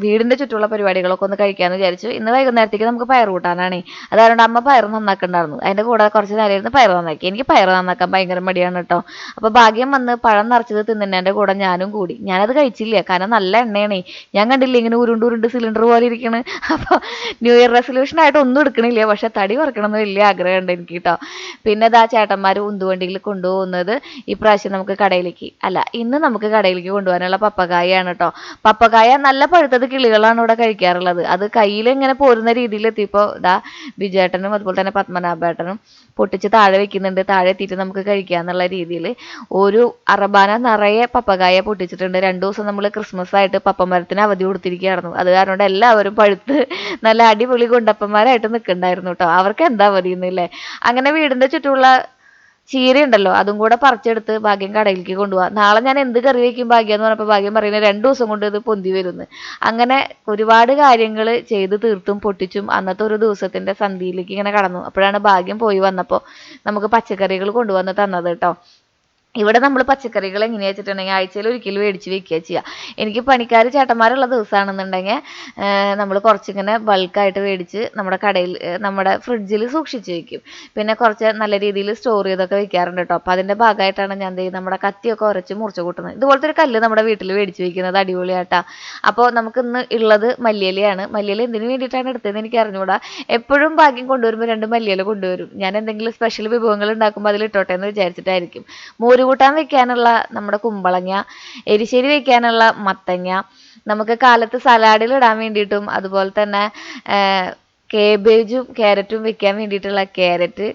Speaker 1: വീടിന്റെ ചുറ്റുമുള്ള പരിപാടികളൊക്കെ ഒന്ന് കഴിക്കാന്ന് വിചാരിച്ചു. ഇന്ന് വൈകുന്നേരത്തേക്ക് നമുക്ക് പയർ കൂട്ടാനാണ്. അതുകൊണ്ട് അമ്മ പയർ നന്നാക്കുന്നുണ്ടായിരുന്നു. അതിന്റെ കൂടെ കുറച്ച് നേരം ഇരുന്ന് പയർ നന്നാക്കി. എനിക്ക് പയർ നന്നാക്കാൻ ഭയങ്കര മടിയാണ് കേട്ടോ. അപ്പൊ ഭാഗ്യം വന്ന് പഴം നിറച്ചത് തിന്നുന്നതിന്റെ കൂടെ ഞാനും കൂടി. ഞാനത് കഴിച്ചില്ല, കാരണം നല്ല എണ്ണയാണേ. ഞാൻ കണ്ടില്ല ഇങ്ങനെ ഉരുണ്ട് സിലിണ്ടർ പോലെ ഇരിക്കണ്. അപ്പൊ ന്യൂ ഇയർ റെസൊല്യൂഷൻ ആയിട്ട് ഒന്നും എടുക്കണില്ല, പക്ഷെ തടി കുറക്കണം എന്ന് വലിയ ആഗ്രഹമുണ്ട് എനിക്ക് കേട്ടോ. പിന്നെ ഇതാ ചേട്ടന്മാർ ഉന്തുവണ്ടിയിൽ കൊണ്ടുപോകുന്നത് ഇപ്രാവശ്യം നമുക്ക് കടയിലേക്ക് ഇന്ന് നമുക്ക് കടയിലേക്ക് കൊണ്ടുപോകാനുള്ള പപ്പക്കായാണ് കേട്ടോ. പപ്പക്കായ നല്ല പഴുത്തത് കിളികളാണ് ഇവിടെ കഴിക്കാറുള്ളത്. അത് കയ്യിൽ ഇങ്ങനെ പോരുന്ന രീതിയിൽ എത്തിയപ്പോൾ ഇതാ ബിജേട്ടനും അതുപോലെ തന്നെ പത്മനാഭേട്ടനും പൊട്ടിച്ച് താഴെ വെക്കുന്നുണ്ട്. താഴെ എത്തിയിട്ട് നമുക്ക് കഴിക്കാന്നുള്ള രീതിയിൽ ഒരു അറബാന നിറയെ പപ്പക്കായ പൊട്ടിച്ചിട്ടുണ്ട്. 2 ദിവസം നമ്മൾ ക്രിസ്മസ് ആയിട്ട് പപ്പമരത്തിന് അവധി കൊടുത്തിരിക്കുകയായിരുന്നു. അത് കാരണം എല്ലാവരും പഴുത്ത് നല്ല അടിപൊളി ഗുണ്ടപ്പന്മാരായിട്ട് നിൽക്കണ്ടായിരുന്നു കേട്ടോ. അവർക്ക് എന്താ അവധിയെന്നില്ലേ. അങ്ങനെ വീടിന്റെ ചുറ്റുമുള്ള ചീരയുണ്ടല്ലോ അതും കൂടെ പറിച്ചെടുത്ത് ഭാഗ്യം കടയിലേക്ക് കൊണ്ടുപോകാം. നാളെ ഞാൻ എന്ത് കറി വയ്ക്കും ഭാഗ്യം എന്ന് പറഞ്ഞപ്പോൾ ഭാഗ്യം പറയുന്നത് 2 ദിവസം കൊണ്ട് ഇത് പൊന്തി വരുന്നു. അങ്ങനെ ഒരുപാട് കാര്യങ്ങൾ ചെയ്ത് തീർത്തും പൊട്ടിച്ചും അന്നത്തെ ഒരു ദിവസത്തിന്റെ സന്ധിയിലേക്ക് ഇങ്ങനെ കടന്നു. അപ്പോഴാണ് ഭാഗ്യം പോയി വന്നപ്പോൾ നമുക്ക് പച്ചക്കറികൾ കൊണ്ടുവന്ന് തന്നത് കേട്ടോ. ഇവിടെ നമ്മൾ പച്ചക്കറികൾ എങ്ങനെയാ വെച്ചിട്ടുണ്ടെങ്കിൽ ആഴ്ചയിൽ ഒരിക്കൽ മേടിച്ച് വെക്കുക ചെയ്യുക. എനിക്ക് പണിക്കാർ ചേട്ടന്മാരുള്ള ദിവസമാണെന്നുണ്ടെങ്കിൽ നമ്മൾ കുറച്ചിങ്ങനെ ബൾക്കായിട്ട് മേടിച്ച് നമ്മുടെ കടയിൽ നമ്മുടെ ഫ്രിഡ്ജിൽ സൂക്ഷിച്ച് വെക്കും. പിന്നെ കുറച്ച് നല്ല രീതിയിൽ സ്റ്റോർ ചെയ്തൊക്കെ വെക്കാറുണ്ട് കേട്ടോ. അപ്പോൾ അതിൻ്റെ ഭാഗമായിട്ടാണ് ഞാൻ നമ്മുടെ കത്തിയൊക്കെ ഉരച്ച് മുറിച്ച് കൂട്ടുന്നത്. ഇതുപോലത്തെ ഒരു കല്ല് നമ്മുടെ വീട്ടിൽ മേടിച്ച് വെക്കുന്നത് അടിപൊളിയായിട്ടാ. അപ്പോൾ നമുക്ക് ഇന്ന് ഉള്ളത് മല്ലിയിലയാണ്. മല്ലിയില എന്തിനു വേണ്ടിയിട്ടാണ് എടുത്തതെന്ന് എനിക്ക് അറിഞ്ഞുകൂടാ. എപ്പോഴും ഭാഗ്യം കൊണ്ടുവരുമ്പോൾ 2 മല്ലിയില കൊണ്ടുവരും. ഞാൻ എന്തെങ്കിലും സ്പെഷ്യൽ വിഭവങ്ങൾ ഉണ്ടാക്കുമ്പോൾ അതിൽ ഇട്ടോട്ടെ എന്ന് വിചാരിച്ചിട്ടായിരിക്കും. കൂട്ടാൻ വെക്കാനുള്ള നമ്മുടെ കുമ്പളങ്ങ, എരിശ്ശേരി വെക്കാനുള്ള മത്തങ്ങ, നമുക്ക് കാലത്ത് സലാഡിൽ ഇടാൻ വേണ്ടിയിട്ടും അതുപോലെ തന്നെ കേബേജും ക്യാരറ്റും വെക്കാൻ വേണ്ടിയിട്ടുള്ള ക്യാരറ്റ്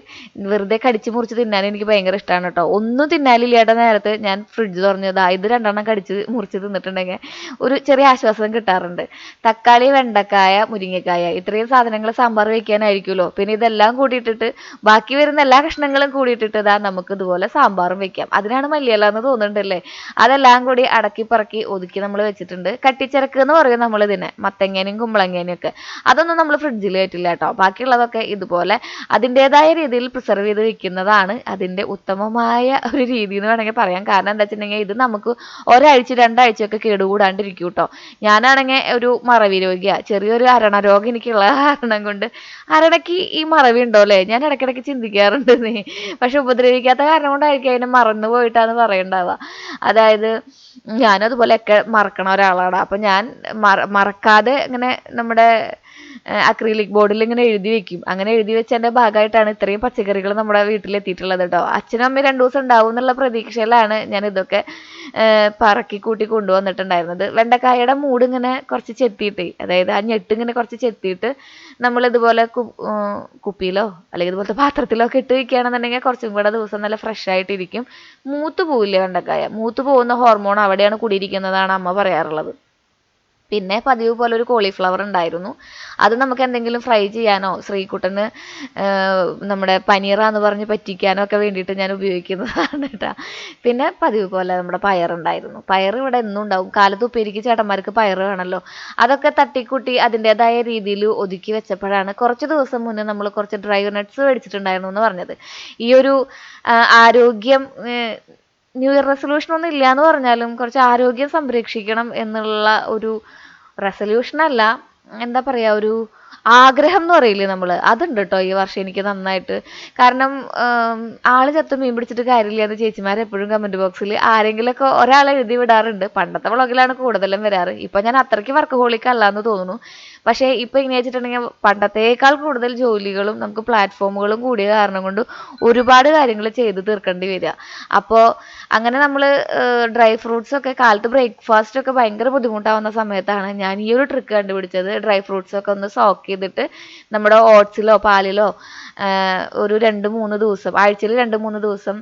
Speaker 1: വെറുതെ കടിച്ച് മുറിച്ച് തിന്നാൻ എനിക്ക് ഭയങ്കര ഇഷ്ടമാണ് കേട്ടോ. ഒന്നും തിന്നാലില്ലാത്ത നേരത്ത് ഞാൻ ഫ്രിഡ്ജ് തുറന്നതാ ഇത് 2 എണ്ണം കടിച്ച് മുറിച്ച് തിന്നിട്ടുണ്ടെങ്കിൽ ഒരു ചെറിയ ആശ്വാസം കിട്ടാറുണ്ട്. തക്കാളി, വെണ്ടക്കായ, മുരിങ്ങക്കായ ഇത്രയും സാധനങ്ങൾ സാമ്പാർ വെക്കാനായിരിക്കുമല്ലോ. പിന്നെ ഇതെല്ലാം കൂടിയിട്ടിട്ട് ബാക്കി വരുന്ന എല്ലാ കഷ്ണങ്ങളും കൂടിയിട്ടിട്ട് ഇതാ നമുക്ക് ഇതുപോലെ സാമ്പാറും വെക്കാം. അതിനാണ് മല്ലിയില എന്ന് തോന്നുന്നുണ്ടല്ലേ. അതെല്ലാം കൂടി അടക്കി പറക്കി ഒതുക്കി നമ്മൾ വെച്ചിട്ടുണ്ട്. കട്ടിച്ചിറക്ക് എന്ന് പറയും നമ്മളിതിനെ, മത്തങ്ങേനെയും കുമ്പളങ്ങേനെയും ഒക്കെ. അതൊന്നും നമ്മൾ ഫ്രിഡ്ജിൽ ില്ല കേട്ടോ. ബാക്കിയുള്ളതൊക്കെ ഇതുപോലെ അതിൻ്റെതായ രീതിയിൽ പ്രിസർവ് ചെയ്ത് വെക്കുന്നതാണ് അതിൻ്റെ ഉത്തമമായ ഒരു രീതി എന്ന് വേണമെങ്കിൽ പറയാം. കാരണം എന്താ വെച്ചിട്ടുണ്ടെങ്കിൽ ഇത് നമുക്ക് ഒരാഴ്ച 2 ആഴ്ചയൊക്കെ കേടുകൂടാണ്ടിരിക്കും കേട്ടോ. ഞാനാണെങ്കിൽ ഒരു മറവി രോഗിയാ. ചെറിയൊരു അരണ രോഗം എനിക്കുള്ള കാരണം കൊണ്ട് അരണയ്ക്ക് ഈ മറവി ഉണ്ടോ അല്ലേ ഞാൻ ഇടയ്ക്കിടയ്ക്ക് ചിന്തിക്കാറുണ്ട്. പക്ഷെ ഉപദ്രവിക്കാത്ത കാരണം കൊണ്ടായിരിക്കും അതിനെ മറന്നു പോയിട്ടാന്ന് പറയണ്ടാവുക. അതായത് ഞാനതുപോലെയൊക്കെ മറക്കണ ഒരാളാണ്. അപ്പം ഞാൻ മറക്കാതെ ഇങ്ങനെ നമ്മുടെ അക്രിലിക് ബോർഡിൽ ഇങ്ങനെ എഴുതി വെക്കും. അങ്ങനെ എഴുതി വെച്ചതിൻ്റെ ഭാഗമായിട്ടാണ് ഇത്രയും പച്ചക്കറികൾ നമ്മുടെ വീട്ടിലെത്തിയിട്ടുള്ളത് കേട്ടോ. അച്ഛനും അമ്മയും 2 ദിവസം ഉണ്ടാവും എന്നുള്ള പ്രതീക്ഷയിലാണ് ഞാൻ ഇതൊക്കെ പറക്കി കൂട്ടി കൊണ്ടുവന്നിട്ടുണ്ടായിരുന്നത്. വെണ്ടക്കായയുടെ മൂട് ഇങ്ങനെ കുറച്ച് ചെത്തിയിട്ട്, അതായത് ആ ഞെട്ട് ഇങ്ങനെ കുറച്ച് ചെത്തിയിട്ട് നമ്മളിതുപോലെ കുപ്പിയിലോ അല്ലെങ്കിൽ ഇതുപോലത്തെ പാത്രത്തിലോ ഒക്കെ ഇട്ട് വയ്ക്കുകയാണെന്നുണ്ടെങ്കിൽ കുറച്ചും കൂടെ ദിവസം നല്ല ഫ്രഷ് ആയിട്ടിരിക്കും. മൂത്ത് പോവില്ലേ വെണ്ടക്കായ? മൂത്ത് പോകുന്ന ഹോർമോൺ അവിടെയാണ് കൂടിയിരിക്കുന്നതാണ് അമ്മ പറയാറുള്ളത്. പിന്നെ പതിവ് പോലെ ഒരു കോളിഫ്ലവർ ഉണ്ടായിരുന്നു. അത് നമുക്ക് എന്തെങ്കിലും ഫ്രൈ ചെയ്യാനോ ശ്രീകുട്ടന് നമ്മുടെ പനീറാന്ന് പറഞ്ഞ് പറ്റിക്കാനോ ഒക്കെ വേണ്ടിയിട്ട് ഞാൻ ഉപയോഗിക്കുന്നതാണ് കേട്ടോ. പിന്നെ പതിവ് പോലെ നമ്മുടെ പയറുണ്ടായിരുന്നു. പയർ ഇവിടെ എന്നും ഉണ്ടാവും. കാലത്ത് ഉപ്പേരിക്ക് ചേട്ടന്മാർക്ക് പയർ വേണമല്ലോ. അതൊക്കെ തട്ടിക്കൂട്ടി അതിൻ്റെതായ രീതിയിൽ ഒതുക്കി വെച്ചപ്പോഴാണ് കുറച്ച് ദിവസം മുന്നേ നമ്മൾ കുറച്ച് ഡ്രൈ നട്ട്സ് മേടിച്ചിട്ടുണ്ടായിരുന്നു എന്ന് പറഞ്ഞത്. ഈ ഒരു ആരോഗ്യം ന്യൂ ഇയർ റെസൊല്യൂഷൻ ഒന്നും ഇല്ല എന്ന് പറഞ്ഞാലും കുറച്ച് ആരോഗ്യം സംരക്ഷിക്കണം എന്നുള്ള ഒരു റെസൊല്യൂഷനല്ല, എന്താ പറയുക, ഒരു ആഗ്രഹം എന്ന് പറയില്ലേ നമ്മൾ, അതുണ്ട് കേട്ടോ ഈ വർഷം എനിക്ക് നന്നായിട്ട്. കാരണം ആള് ചത്ത് മീൻ പിടിച്ചിട്ട് കാര്യമില്ല എന്ന് ചേച്ചിമാർ എപ്പോഴും കമൻറ്റ് ബോക്സിൽ ആരെങ്കിലുമൊക്കെ ഒരാൾ എഴുതി വിടാറുണ്ട്. പണ്ടത്തെ വ്ളോഗിലാണ് കൂടുതലും വരാറ്. ഇപ്പം ഞാൻ അത്രയ്ക്ക് വർക്ക് ഹോളിക് അല്ല എന്ന് തോന്നുന്നു. പക്ഷേ ഇപ്പം എങ്ങനെ വെച്ചിട്ടുണ്ടെങ്കിൽ പണ്ടത്തേക്കാൾ കൂടുതൽ ജോലികളും നമുക്ക് പ്ലാറ്റ്ഫോമുകളും കൂടിയ കാരണം കൊണ്ട് ഒരുപാട് കാര്യങ്ങൾ ചെയ്ത് തീർക്കേണ്ടി വരിക. അപ്പോൾ അങ്ങനെ നമ്മൾ ഡ്രൈ ഫ്രൂട്ട്സ് ഒക്കെ കാലത്ത് ബ്രേക്ക്ഫാസ്റ്റ് ഒക്കെ ഭയങ്കര ബുദ്ധിമുട്ടാവുന്ന സമയത്താണ് ഞാൻ ഈ ഒരു ട്രിക്ക് കണ്ടുപിടിച്ചത്. ഡ്രൈ ഫ്രൂട്ട്സ് ഒക്കെ ഒന്ന് സോക്ക് ചെയ്തിട്ട് നമ്മുടെ ഓട്സിലോ പാലിലോ ഒരു 2-3 ദിവസം, ആഴ്ചയിൽ 2-3 ദിവസം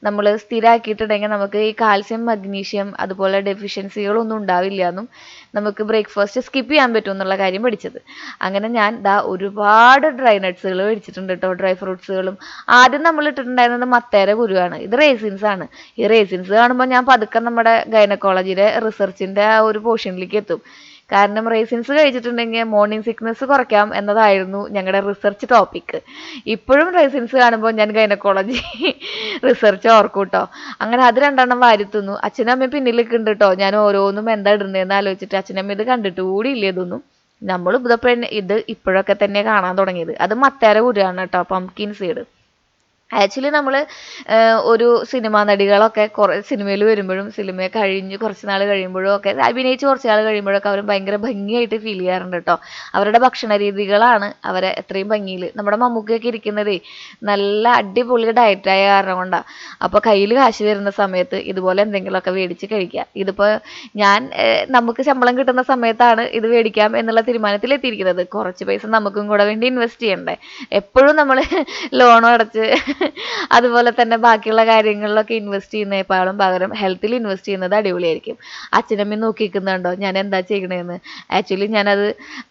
Speaker 1: നമ്മൾ സ്ഥിരമാക്കിയിട്ടുണ്ടെങ്കിൽ നമുക്ക് ഈ കാൽസ്യം മഗ്നീഷ്യം അതുപോലെ ഡെഫിഷ്യൻസികളൊന്നും ഉണ്ടാവില്ല എന്നും നമുക്ക് ബ്രേക്ക്ഫാസ്റ്റ് സ്കിപ്പ് ചെയ്യാൻ പറ്റും എന്നുള്ള കാര്യം പഠിച്ചത്. അങ്ങനെ ഞാൻ ഒരുപാട് ഡ്രൈ നട്ട്സുകൾ മേടിച്ചിട്ടുണ്ട് കേട്ടോ, ഡ്രൈ ഫ്രൂട്ട്സുകളും. ആദ്യം നമ്മൾ ഇട്ടിട്ടുണ്ടായിരുന്നത് മത്തേര കുരുവാണ്. ഇത് റേസിൻസ് ആണ്. ഈ റേസിൻസ് കാണുമ്പോൾ ഞാൻ പതുക്കെ നമ്മുടെ ഗൈനക്കോളജിയുടെ റിസർച്ചിൻ്റെ ആ ഒരു പോർഷനിലേക്ക് എത്തും. കാരണം റേസിൻസ് കഴിച്ചിട്ടുണ്ടെങ്കിൽ മോർണിംഗ് സിക്നസ് കുറയ്ക്കാം എന്നതായിരുന്നു ഞങ്ങളുടെ റിസർച്ച് ടോപ്പിക്. ഇപ്പോഴും റേസിൻസ് കാണുമ്പോൾ ഞാൻ ഗൈനക്കോളജി റിസർച്ച് ഓർക്കും കേട്ടോ. അങ്ങനെ അത് 2 വാരിത്തുന്നു. അച്ഛനും അമ്മയും പിന്നിലേക്ക് ഉണ്ട് കേട്ടോ. ഞാൻ ഓരോന്നും എന്താ ഇടുന്നതെന്ന് ആലോചിച്ചിട്ട് അച്ഛനും അമ്മ ഇത് കണ്ടിട്ട് കൂടി ഇല്ല ഇതൊന്നും. നമ്മൾ ഇത് ഇപ്പോഴൊക്കെ തന്നെ കാണാൻ തുടങ്ങിയത്. അത് മത്തേര കുരുവാണ് കേട്ടോ, പംകിൻ സീഡ്. ആക്ച്വലി നമ്മൾ ഒരു സിനിമാ നടികളൊക്കെ കുറേ സിനിമയിൽ വരുമ്പോഴും സിനിമ കഴിഞ്ഞ് കുറച്ച് നാൾ കഴിയുമ്പോഴും ഒക്കെ അഭിനയിച്ച് കുറച്ച് നാൾ കഴിയുമ്പോഴൊക്കെ അവർ ഭയങ്കര ഭംഗിയായിട്ട് ഫീൽ ചെയ്യാറുണ്ട് കേട്ടോ. അവരുടെ ഭക്ഷണ രീതികളാണ് അവരെ എത്രയും ഭംഗിയിൽ. നമ്മുടെ മമ്മൂക്കയൊക്കെ ഇരിക്കുന്നതേ നല്ല അടിപൊളി ഡയറ്റായ കാരണം കൊണ്ടാണ്. അപ്പോൾ കയ്യിൽ കാശ് വരുന്ന സമയത്ത് ഇതുപോലെ എന്തെങ്കിലുമൊക്കെ മേടിച്ച് കഴിക്കുക. ഇതിപ്പോൾ ഞാൻ നമുക്ക് ശമ്പളം കിട്ടുന്ന സമയത്താണ് ഇത് മേടിക്കാം എന്നുള്ള തീരുമാനത്തിലെത്തിയിരിക്കുന്നത്. കുറച്ച് പൈസ നമുക്കും കൂടെ വേണ്ടി ഇൻവെസ്റ്റ് ചെയ്യണ്ടേ. എപ്പോഴും നമ്മൾ ലോണോ അടച്ച് അതുപോലെ തന്നെ ബാക്കിയുള്ള കാര്യങ്ങളിലൊക്കെ ഇൻവെസ്റ്റ് ചെയ്യുന്നതിനേക്കാളും പകരം ഹെൽത്തിൽ ഇൻവെസ്റ്റ് ചെയ്യുന്നത് അടിപൊളിയായിരിക്കും. അച്ഛനമ്മയും നോക്കിക്കുന്നുണ്ടോ ഞാൻ എന്താ ചെയ്യണതെന്ന്. ആക്ച്വലി ഞാനത്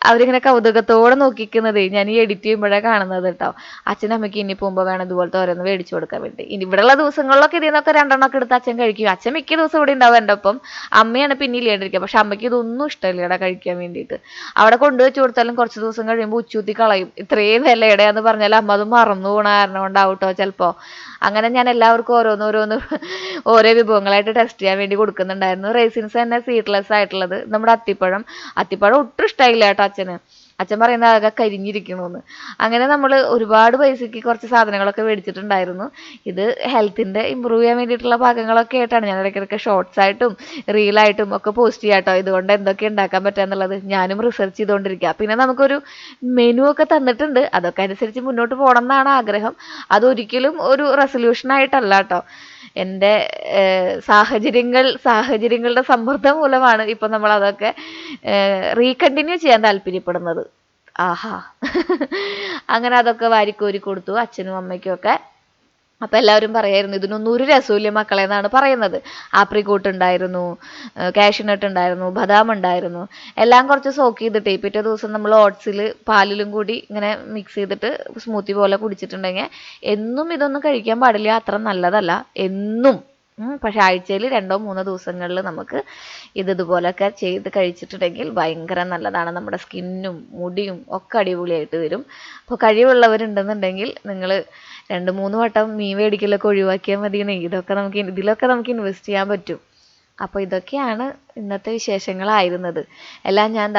Speaker 1: അവരിങ്ങനെ കൗതുകത്തോടെ നോക്കിക്കുന്നതേ ഞാൻ ഈ എഡിറ്റ് ചെയ്യുമ്പോഴേ കാണുന്നത് കേട്ടോ. അച്ഛനമ്മയ്ക്ക് ഇനി പോകുമ്പോൾ വേണം ഇതുപോലത്തെ ഓരോന്ന് മേടിച്ചു കൊടുക്കാൻ വേണ്ടി. ഇനി ഇവിടെയുള്ള ദിവസങ്ങളിലൊക്കെ ഇതിൽ നിന്നൊക്കെ 2 എടുത്ത് അച്ഛൻ കഴിക്കും. അച്ഛൻ മിക്ക ദിവസം ഇവിടെ ഉണ്ടാവും എൻ്റെ ഒപ്പം. അമ്മയാണ് പിന്നെ ഇല്ലാണ്ടിരിക്കുക. പക്ഷെ അമ്മയ്ക്ക് ഇതൊന്നും ഇഷ്ടമില്ല ഇവിടെ കഴിക്കാൻ വേണ്ടിയിട്ട്. അവിടെ കൊണ്ടുവച്ച് കൊടുത്താലും കുറച്ച് ദിവസം കഴിയുമ്പോൾ ഉച്ചൂത്തി കളയും. ഇത്രയും വിലയുടെയാന്ന് പറഞ്ഞാൽ അമ്മ അത് മറന്നു പോകണ കാരണം കൊണ്ടാവട്ടോ ചിലപ്പോൾ. അങ്ങനെ ഞാൻ എല്ലാവർക്കും ഓരോന്ന് ഓരോ വിഭവങ്ങളായിട്ട് ടെസ്റ്റ് ചെയ്യാൻ വേണ്ടി കൊടുക്കുന്നുണ്ടായിരുന്നു. റേസിൻസ് തന്നെ സീഡ്ലെസ് ആയിട്ടുള്ളത്. നമ്മുടെ അത്തിപ്പഴം ഒട്ടും ഇഷ്ടമായില്ല കേട്ടോ അച്ഛന്. അച്ഛൻ പറയുന്നത് ആകെ കരിഞ്ഞിരിക്കണമെന്ന്. അങ്ങനെ നമ്മൾ ഒരുപാട് പൈസയ്ക്ക് കുറച്ച് സാധനങ്ങളൊക്കെ മേടിച്ചിട്ടുണ്ടായിരുന്നു. ഇത് ഹെൽത്തിൻ്റെ ഇമ്പ്രൂവ് ചെയ്യാൻ വേണ്ടിയിട്ടുള്ള ഭാഗങ്ങളൊക്കെ ആയിട്ടാണ് ഞാൻ ഇടയ്ക്കിടയ്ക്ക് ഷോർട്സ് ആയിട്ടും റീലായിട്ടും ഒക്കെ പോസ്റ്റ് ചെയ്യാം കേട്ടോ. ഇതുകൊണ്ട് എന്തൊക്കെ ഉണ്ടാക്കാൻ പറ്റുക എന്നുള്ളത് ഞാനും റിസർച്ച് ചെയ്തുകൊണ്ടിരിക്കുക. പിന്നെ നമുക്കൊരു മെനു ഒക്കെ തന്നിട്ടുണ്ട്. അതൊക്കെ അനുസരിച്ച് മുന്നോട്ട് പോകണം എന്നാണ് ആഗ്രഹം. അതൊരിക്കലും ഒരു റെസൊല്യൂഷനായിട്ടല്ല കേട്ടോ. എൻ്റെ സാഹചര്യങ്ങളുടെ സമ്മർദ്ദം മൂലമാണ് ഇപ്പം നമ്മൾ അതൊക്കെ റീകണ്ടിന്യൂ ചെയ്യാൻ താല്പര്യപ്പെടുന്നത്. ആഹാ അങ്ങനെ അതൊക്കെ വാരിക്കോരി കൊടുത്തു അച്ഛനും അമ്മയ്ക്കും ഒക്കെ. അപ്പോൾ എല്ലാവരും പറയായിരുന്നു ഇതിനൊന്നും ഒരു രസമില്ല മക്കളെ എന്നാണ് പറയുന്നത്. ആപ്രിക്കോട്ട് ഉണ്ടായിരുന്നു, കാഷ്യൂനട്ട് ഉണ്ടായിരുന്നു, ബദാം ഉണ്ടായിരുന്നു. എല്ലാം കുറച്ച് സോക്ക് ചെയ്തിട്ടേ പിറ്റേ ദിവസം നമ്മൾ ഓട്സിൽ പാലിലും കൂടി ഇങ്ങനെ മിക്സ് ചെയ്തിട്ട് സ്മൂത്തി പോലെ കുടിച്ചിട്ടുണ്ടെങ്കിൽ എന്നും ഇതൊന്നും കഴിക്കാൻ പാടില്ല, അത്ര നല്ലതല്ല എന്നും. പക്ഷെ ആഴ്ചയിൽ 2-3 ദിവസങ്ങളിൽ നമുക്ക് ഇതുപോലെയൊക്കെ ചെയ്ത് കഴിച്ചിട്ടുണ്ടെങ്കിൽ ഭയങ്കര നല്ലതാണ്. നമ്മുടെ സ്കിന്നും മുടിയും ഒക്കെ അടിപൊളിയായിട്ട് വരും. അപ്പോൾ കഴിവുള്ളവരുണ്ടെന്നുണ്ടെങ്കിൽ നിങ്ങൾ 2-3 വട്ടം മീൻ മേടിക്കലൊക്കെ ഒഴിവാക്കിയാൽ മതിയെന്നേ. ഇതിലൊക്കെ നമുക്ക് ഇൻവെസ്റ്റ് ചെയ്യാൻ പറ്റും. അപ്പോൾ ഇതൊക്കെയാണ് ഇന്നത്തെ വിശേഷങ്ങളായിരുന്നത്. എല്ലാം ഞാൻ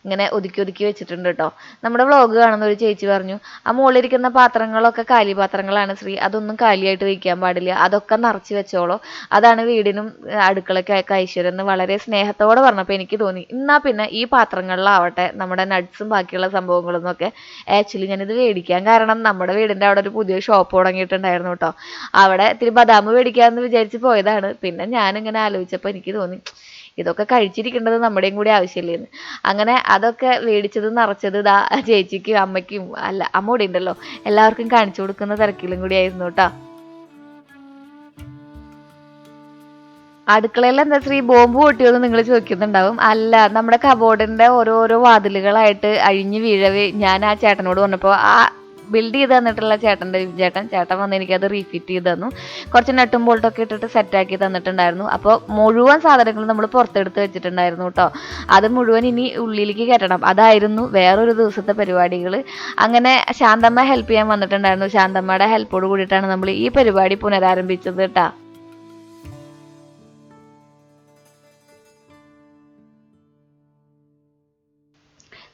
Speaker 1: ഇങ്ങനെ ഒതുക്കി വെച്ചിട്ടുണ്ട് കേട്ടോ. നമ്മുടെ വ്ളോഗ് കാണുന്ന ഒരു ചേച്ചി പറഞ്ഞു, ആ മുകളിലിരിക്കുന്ന പാത്രങ്ങളൊക്കെ കാലി പാത്രങ്ങളാണ് ശ്രീ, അതൊന്നും കാലിയായിട്ട് വയ്ക്കാൻ പാടില്ല, അതൊക്കെ നിറച്ച് വെച്ചോളൂ, അതാണ് വീടിനും അടുക്കളയ്ക്കൊക്കെ ഐശ്വര്യം എന്ന് വളരെ സ്നേഹത്തോടെ പറഞ്ഞപ്പോൾ എനിക്ക് തോന്നി, എന്നാൽ പിന്നെ ഈ പാത്രങ്ങളിലാവട്ടെ നമ്മുടെ നട്ട്സും ബാക്കിയുള്ള സംഭവങ്ങളൊന്നും ഒക്കെ ആക്ച്വലി ഞാനിത് മേടിക്കാൻ കാരണം നമ്മുടെ വീടിൻ്റെ അവിടെ ഒരു പുതിയ ഷോപ്പ് തുടങ്ങിയിട്ടുണ്ടായിരുന്നു കേട്ടോ. അവിടെ ഇത്തിരി ബദാം മേടിക്കാമെന്ന് വിചാരിച്ച് പോയതാണ്. പിന്നെ ഞാനിങ്ങനെ ആലോചിച്ചപ്പോൾ എനിക്ക് തോന്നി ഇതൊക്കെ കഴിച്ചിരിക്കേണ്ടത് നമ്മുടെയും കൂടി ആവശ്യമില്ലേന്ന്. അങ്ങനെ അതൊക്കെ മേടിച്ചത് നിറച്ചത് ചേച്ചിക്കും അമ്മയ്ക്കും അല്ല അമ്മ കൂടി ഉണ്ടല്ലോ എല്ലാവർക്കും കാണിച്ചു കൊടുക്കുന്ന തിരക്കിലും കൂടി ആയിരുന്നു കേട്ടോ. അടുക്കളയിൽ എന്താ ശ്രീ ബോംബ് പൊട്ടിയോന്ന് നിങ്ങൾ ചോദിക്കുന്നുണ്ടാവും. അല്ല, നമ്മുടെ കബോർഡിന്റെ ഓരോരോ വാതിലുകളായിട്ട് അഴിഞ്ഞു വീഴവേ ഞാൻ ആ ചേട്ടനോട് പറഞ്ഞപ്പോൾ ആ ബിൽഡ് ചെയ്ത് തന്നിട്ടുള്ള ചേട്ടൻ വന്ന് എനിക്കത് റീഫിറ്റ് ചെയ്ത് തന്നു. കുറച്ച് നട്ടും ബോൾട്ടൊക്കെ ഇട്ടിട്ട് സെറ്റാക്കി തന്നിട്ടുണ്ടായിരുന്നു. അപ്പോൾ മുഴുവൻ സാധനങ്ങളും നമ്മൾ പുറത്തെടുത്ത് വെച്ചിട്ടുണ്ടായിരുന്നു കേട്ടോ. അത് മുഴുവൻ ഇനി ഉള്ളിലേക്ക് കയറ്റണം, അതായിരുന്നു വേറൊരു ദിവസത്തെ പരിപാടികൾ. അങ്ങനെ ശാന്തമ്മ ഹെൽപ്പ് ചെയ്യാൻ വന്നിട്ടുണ്ടായിരുന്നു. ശാന്തമ്മയുടെ ഹെൽപ്പോട് കൂടിയിട്ടാണ് നമ്മൾ ഈ പരിപാടി പുനരാരംഭിച്ചത് കേട്ടോ.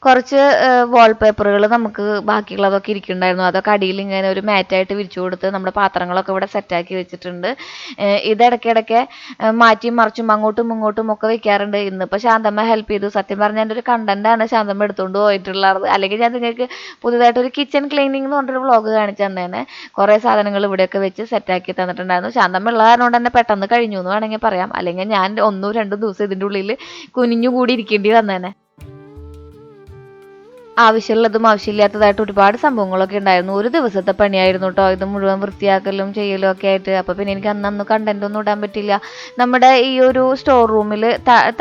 Speaker 1: കുറച്ച് വാൾപേപ്പറുകൾ നമുക്ക് ബാക്കിയുള്ളതൊക്കെ ഇരിക്കുന്നുണ്ടായിരുന്നു. അതൊക്കെ അടിയിൽ ഇങ്ങനെ ഒരു മാറ്റായിട്ട് വിരിച്ചു കൊടുത്ത് നമ്മുടെ പാത്രങ്ങളൊക്കെ ഇവിടെ സെറ്റാക്കി വെച്ചിട്ടുണ്ട്. ഇടയ്ക്കിടയ്ക്ക് മാറ്റിയും മറിച്ചും അങ്ങോട്ടും ഇങ്ങോട്ടും ഒക്കെ വെക്കാറുണ്ട്. ഇന്നിപ്പോൾ ശാന്തമ്മ ഹെൽപ്പ് ചെയ്തു. സത്യം പറഞ്ഞാൽ എൻ്റെ ഒരു കണ്ടന്റാണ് ശാന്തമ്മ എടുത്തുകൊണ്ട് പോയിട്ടുള്ളത്. അല്ലെങ്കിൽ ഞാൻ നിങ്ങൾക്ക് പുതുതായിട്ടൊരു കിച്ചൺ ക്ലീനിങ് എന്ന് പറഞ്ഞൊരു വ്ളോഗ് കാണിച്ചു തന്നേനെ. കുറേ സാധനങ്ങൾ ഇവിടെയൊക്കെ വെച്ച് സെറ്റാക്കി തന്നിട്ടുണ്ടായിരുന്നു. ശാന്തമ്മ ഉള്ള കാരണം കൊണ്ട് തന്നെ പെട്ടെന്ന് കഴിഞ്ഞു എന്ന് വേണമെങ്കിൽ പറയാം. അല്ലെങ്കിൽ ഞാൻ 1-2 ദിവസം ഇതിൻ്റെ ഉള്ളിൽ കുനിഞ്ഞുകൂടി ഇരിക്കേണ്ടി വന്നേനെ. ആവശ്യമുള്ളതും ആവശ്യമില്ലാത്തതായിട്ട് ഒരുപാട് സംഭവങ്ങളൊക്കെ ഉണ്ടായിരുന്നു. ഒരു ദിവസത്തെ പണിയായിരുന്നു കേട്ടോ ഇത് മുഴുവൻ വൃത്തിയാക്കലും ചെയ്യലും ഒക്കെ ആയിട്ട്. അപ്പോൾ പിന്നെ എനിക്ക് അന്നൊന്നും കണ്ടന്റ് ഒന്നും ഇടാൻ പറ്റില്ല. നമ്മുടെ ഈ ഒരു സ്റ്റോർ റൂമിൽ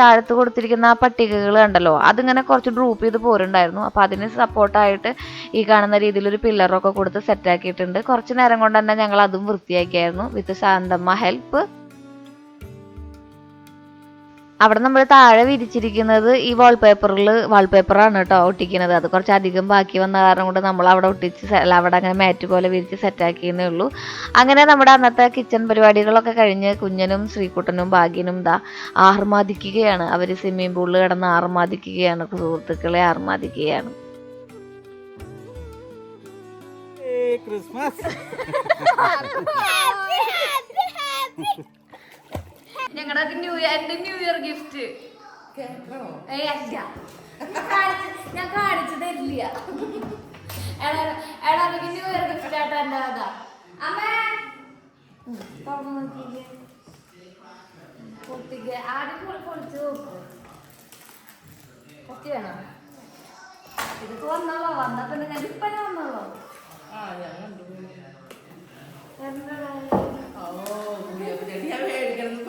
Speaker 1: താഴത്ത് കൊടുത്തിരിക്കുന്ന ആ പട്ടികകൾ കണ്ടല്ലോ, അതിങ്ങനെ കുറച്ച് ഡ്രൂപ്പ് ചെയ്ത് പോരുണ്ടായിരുന്നു. അപ്പോൾ അതിന് സപ്പോർട്ടായിട്ട് ഈ കാണുന്ന രീതിയിൽ ഒരു പില്ലറൊക്കെ കൊടുത്ത് സെറ്റാക്കിയിട്ടുണ്ട്. കുറച്ച് നേരം കൊണ്ട് തന്നെ ഞങ്ങൾ അതും വൃത്തിയാക്കിയായിരുന്നു വിത്ത് ശാന്തമ്മ ഹെൽപ്പ്. അവിടെ നമ്മൾ താഴെ വിരിച്ചിരിക്കുന്നത് ഈ വാൾപേപ്പറാണ് കേട്ടോ ഒട്ടിക്കുന്നത്. അത് കുറച്ച് അധികം ബാക്കി വന്ന കാരണം കൊണ്ട് നമ്മൾ അവിടെ അവിടെ അങ്ങനെ മാറ്റ് പോലെ വിരിച്ച് സെറ്റാക്കിയെന്നേ ഉള്ളൂ. അങ്ങനെ നമ്മുടെ അന്നത്തെ കിച്ചൺ പരിപാടികളൊക്കെ കഴിഞ്ഞ് കുഞ്ഞനും ശ്രീകുട്ടനും ഭാഗ്യനും ആർമാദിക്കുകയാണ്. അവർ സ്വിമ്മിംഗ് പൂളിൽ കിടന്ന് ആർമാദിക്കുകയാണ്, സുഹൃത്തുക്കളെ ആർമാദിക്കുകയാണ്. ഞങ്ങളുടെ ന്യൂ ഇയർ ഗിഫ്റ്റ് ഞാൻ കാണിച്ചു തരില്ല. ന്യൂ ഇയർ ഗിഫ്റ്റ് ആയിട്ട് എൻ്റെ അതാ അമ്മേ പൊട്ടിക്ക് ആദ്യം പൊളിച്ച് നോക്കും. പൊട്ടി വേണം. ഇതൊക്കെ വന്നോളോ, വന്നാ പിന്നെ ഞാൻ ഇപ്പനെ വന്നോളോ.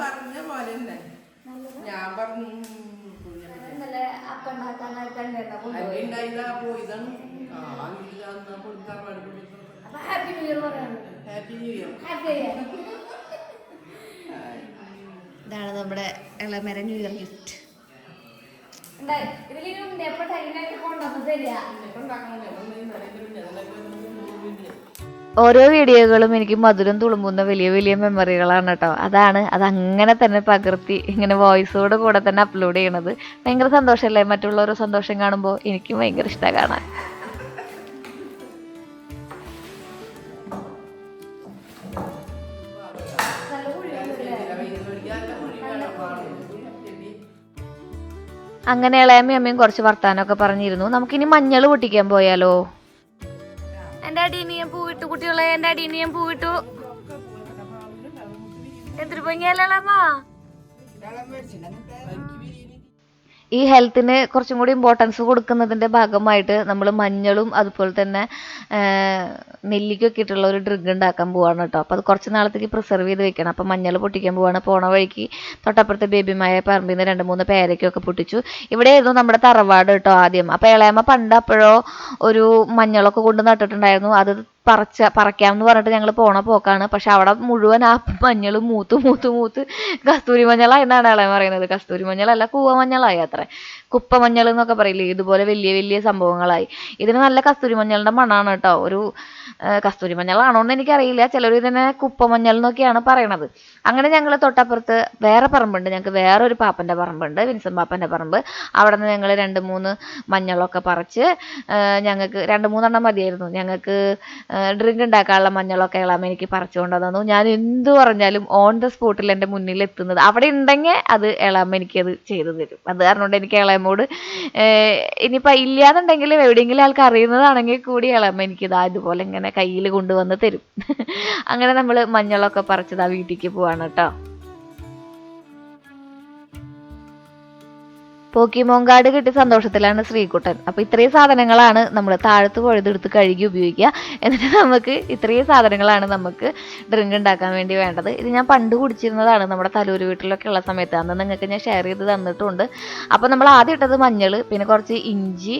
Speaker 3: പറഞ്ഞ പോലെ ഞാൻ പറഞ്ഞു
Speaker 1: ഇന്നലെ അപ്പണ്ടാക്കാനായിട്ട് ഹാപ്പി ന്യൂ ഇയർ പറയാനുണ്ട്.
Speaker 3: Happy new year.
Speaker 1: ഇതാണ് നമ്മുടെ ഇളമര ന്യൂ ഇയർ ഗിഫ്റ്റ്. ഇതിലും എപ്പോ ടൈമായിട്ട് കൊണ്ടുവന്ന് തരിക. ഓരോ വീഡിയോകളും എനിക്ക് മധുരം തുളുമ്പുന്ന വലിയ വലിയ മെമ്മറികളാണ് കേട്ടോ. അതങ്ങനെ തന്നെ പകർത്തി ഇങ്ങനെ വോയിസോട് കൂടെ തന്നെ അപ്ലോഡ് ചെയ്യണത് ഭയങ്കര സന്തോഷമല്ലേ. മറ്റുള്ളവരുടെ സന്തോഷം കാണുമ്പോൾ എനിക്കും ഭയങ്കര ഇഷ്ടമാണ് കാണാൻ. അങ്ങനെ ഇളയമ്മയും അമ്മയും കുറച്ച് വർത്താനമൊക്കെ പറഞ്ഞിരുന്നു. നമുക്കിനി മഞ്ഞൾ പൊട്ടിക്കാൻ പോയാലോ? എന്റെ അടിയിൽ ഞാൻ പൂവിട്ടു കുട്ടികളെ, എന്റെ അടിയിൽ ഞാൻ പൂവിട്ടു. എത്ര പൊങ്ങിയല്ലമ്മ. ഈ ഹെൽത്തിന് കുറച്ചും കൂടി ഇമ്പോർട്ടൻസ് കൊടുക്കുന്നതിൻ്റെ ഭാഗമായിട്ട് നമ്മൾ മഞ്ഞളും അതുപോലെ തന്നെ നെല്ലിക്കൊക്കെ ഇട്ടുള്ള ഒരു ഡ്രിങ്ക് ഉണ്ടാക്കാൻ പോവാണ് കേട്ടോ. അപ്പോൾ അത് കുറച്ച് നാളത്തേക്ക് പ്രിസർവ് ചെയ്ത് വെക്കണം. അപ്പോൾ മഞ്ഞൾ പൊട്ടിക്കാൻ പോവാണ്. പോണ വഴിക്ക് തൊട്ടപ്പുറത്തെ ബേബിമായ പറമ്പിൽ നിന്ന് 2-3 പേരയ്ക്കൊക്കെ പൊട്ടിച്ചു. ഇവിടെയായിരുന്നു നമ്മുടെ തറവാട് കേട്ടോ ആദ്യം. അപ്പോൾ ഇളയമ്മ പണ്ട് അപ്പോഴോ ഒരു മഞ്ഞളൊക്കെ കൊണ്ട് നട്ടിട്ടുണ്ടായിരുന്നു. അത് പറിക്കാമെന്ന് പറഞ്ഞിട്ട് ഞങ്ങൾ പോണ പോക്കാണ്. പക്ഷെ അവിടെ മുഴുവൻ ആ മഞ്ഞൾ മൂത്ത് കസ്തൂരി മഞ്ഞളായി എന്നാണ് ഇളയ പറയുന്നത്. കസ്തൂരി മഞ്ഞളല്ല, കൂവ മഞ്ഞളായി അത്ര. കുപ്പമഞ്ഞൾ എന്നൊക്കെ പറയില്ലേ, ഇതുപോലെ വലിയ വലിയ സംഭവങ്ങളായി. ഇതിന് നല്ല കസ്തൂരി മഞ്ഞളുടെ മണമാണ് കേട്ടോ. ഒരു കസ്തൂരി മഞ്ഞളാണോ എന്ന് എനിക്കറിയില്ല, ചിലർ ഇതിനെ കുപ്പമഞ്ഞൾ എന്നൊക്കെയാണ് പറയണത്. അങ്ങനെ ഞങ്ങൾ തൊട്ടപ്പുറത്ത് വേറെ പറമ്പുണ്ട്, ഞങ്ങൾക്ക് വേറെ ഒരു പാപ്പൻ്റെ പറമ്പുണ്ട്, വിൻസൻ പാപ്പൻ്റെ പറമ്പ്. അവിടെ നിന്ന് ഞങ്ങൾ 2-3 മഞ്ഞളൊക്കെ പറിച്ച്, ഞങ്ങൾക്ക് 2-3 മതിയായിരുന്നു, ഞങ്ങൾക്ക് ഡ്രിങ്ക് ഉണ്ടാക്കാനുള്ള മഞ്ഞളൊക്കെ ഇളാമ എനിക്ക് പറിച്ചുകൊണ്ട് തന്നു. ഞാൻ എന്ത് പറഞ്ഞാലും ഓൺ ദ സ്പോട്ടിൽ എൻ്റെ മുന്നിൽ എത്തുന്നത്, അവിടെ ഉണ്ടെങ്കിൽ അത് ഇളാമ എനിക്കത് ചെയ്തു തരും. അത് കാരണം കൊണ്ട് എനിക്ക് ഇളയമോട് ഇനിയിപ്പോൾ ഇല്ലാന്നുണ്ടെങ്കിലും എവിടെയെങ്കിലും ആൾക്ക് അറിയുന്നതാണെങ്കിൽ കൂടി ഇളമ എനിക്കിതാ ഇതുപോലെ ഇങ്ങനെ കയ്യിൽ കൊണ്ടുവന്ന് തരും. അങ്ങനെ നമ്മൾ മഞ്ഞളൊക്കെ പറിച്ചതാ വീട്ടിലേക്ക് പോവാണ് കേട്ടോ. പോക്കിമോൻ കാർഡ് കിട്ടിയ സന്തോഷത്തിലാണ് ശ്രീകുട്ടൻ. അപ്പോൾ ഇത്രയും സാധനങ്ങളാണ് നമ്മൾ താഴത്ത് പഴുതെടുത്ത് കഴുകി ഉപയോഗിക്കുക. എന്നിട്ട് നമുക്ക് ഇത്രയും സാധനങ്ങളാണ് നമുക്ക് ഡ്രിങ്ക് ഉണ്ടാക്കാൻ വേണ്ടി വേണ്ടത്. ഇത് ഞാൻ പണ്ട് കുടിച്ചിരുന്നതാണ് നമ്മുടെ തലൂർ വീട്ടിലൊക്കെ ഉള്ള സമയത്ത്. അന്ന് നിങ്ങൾക്ക് ഞാൻ ഷെയർ ചെയ്ത് തന്നിട്ടുണ്ട്. അപ്പോൾ നമ്മൾ ആദ്യം ഇട്ടത് മഞ്ഞൾ, പിന്നെ കുറച്ച് ഇഞ്ചി,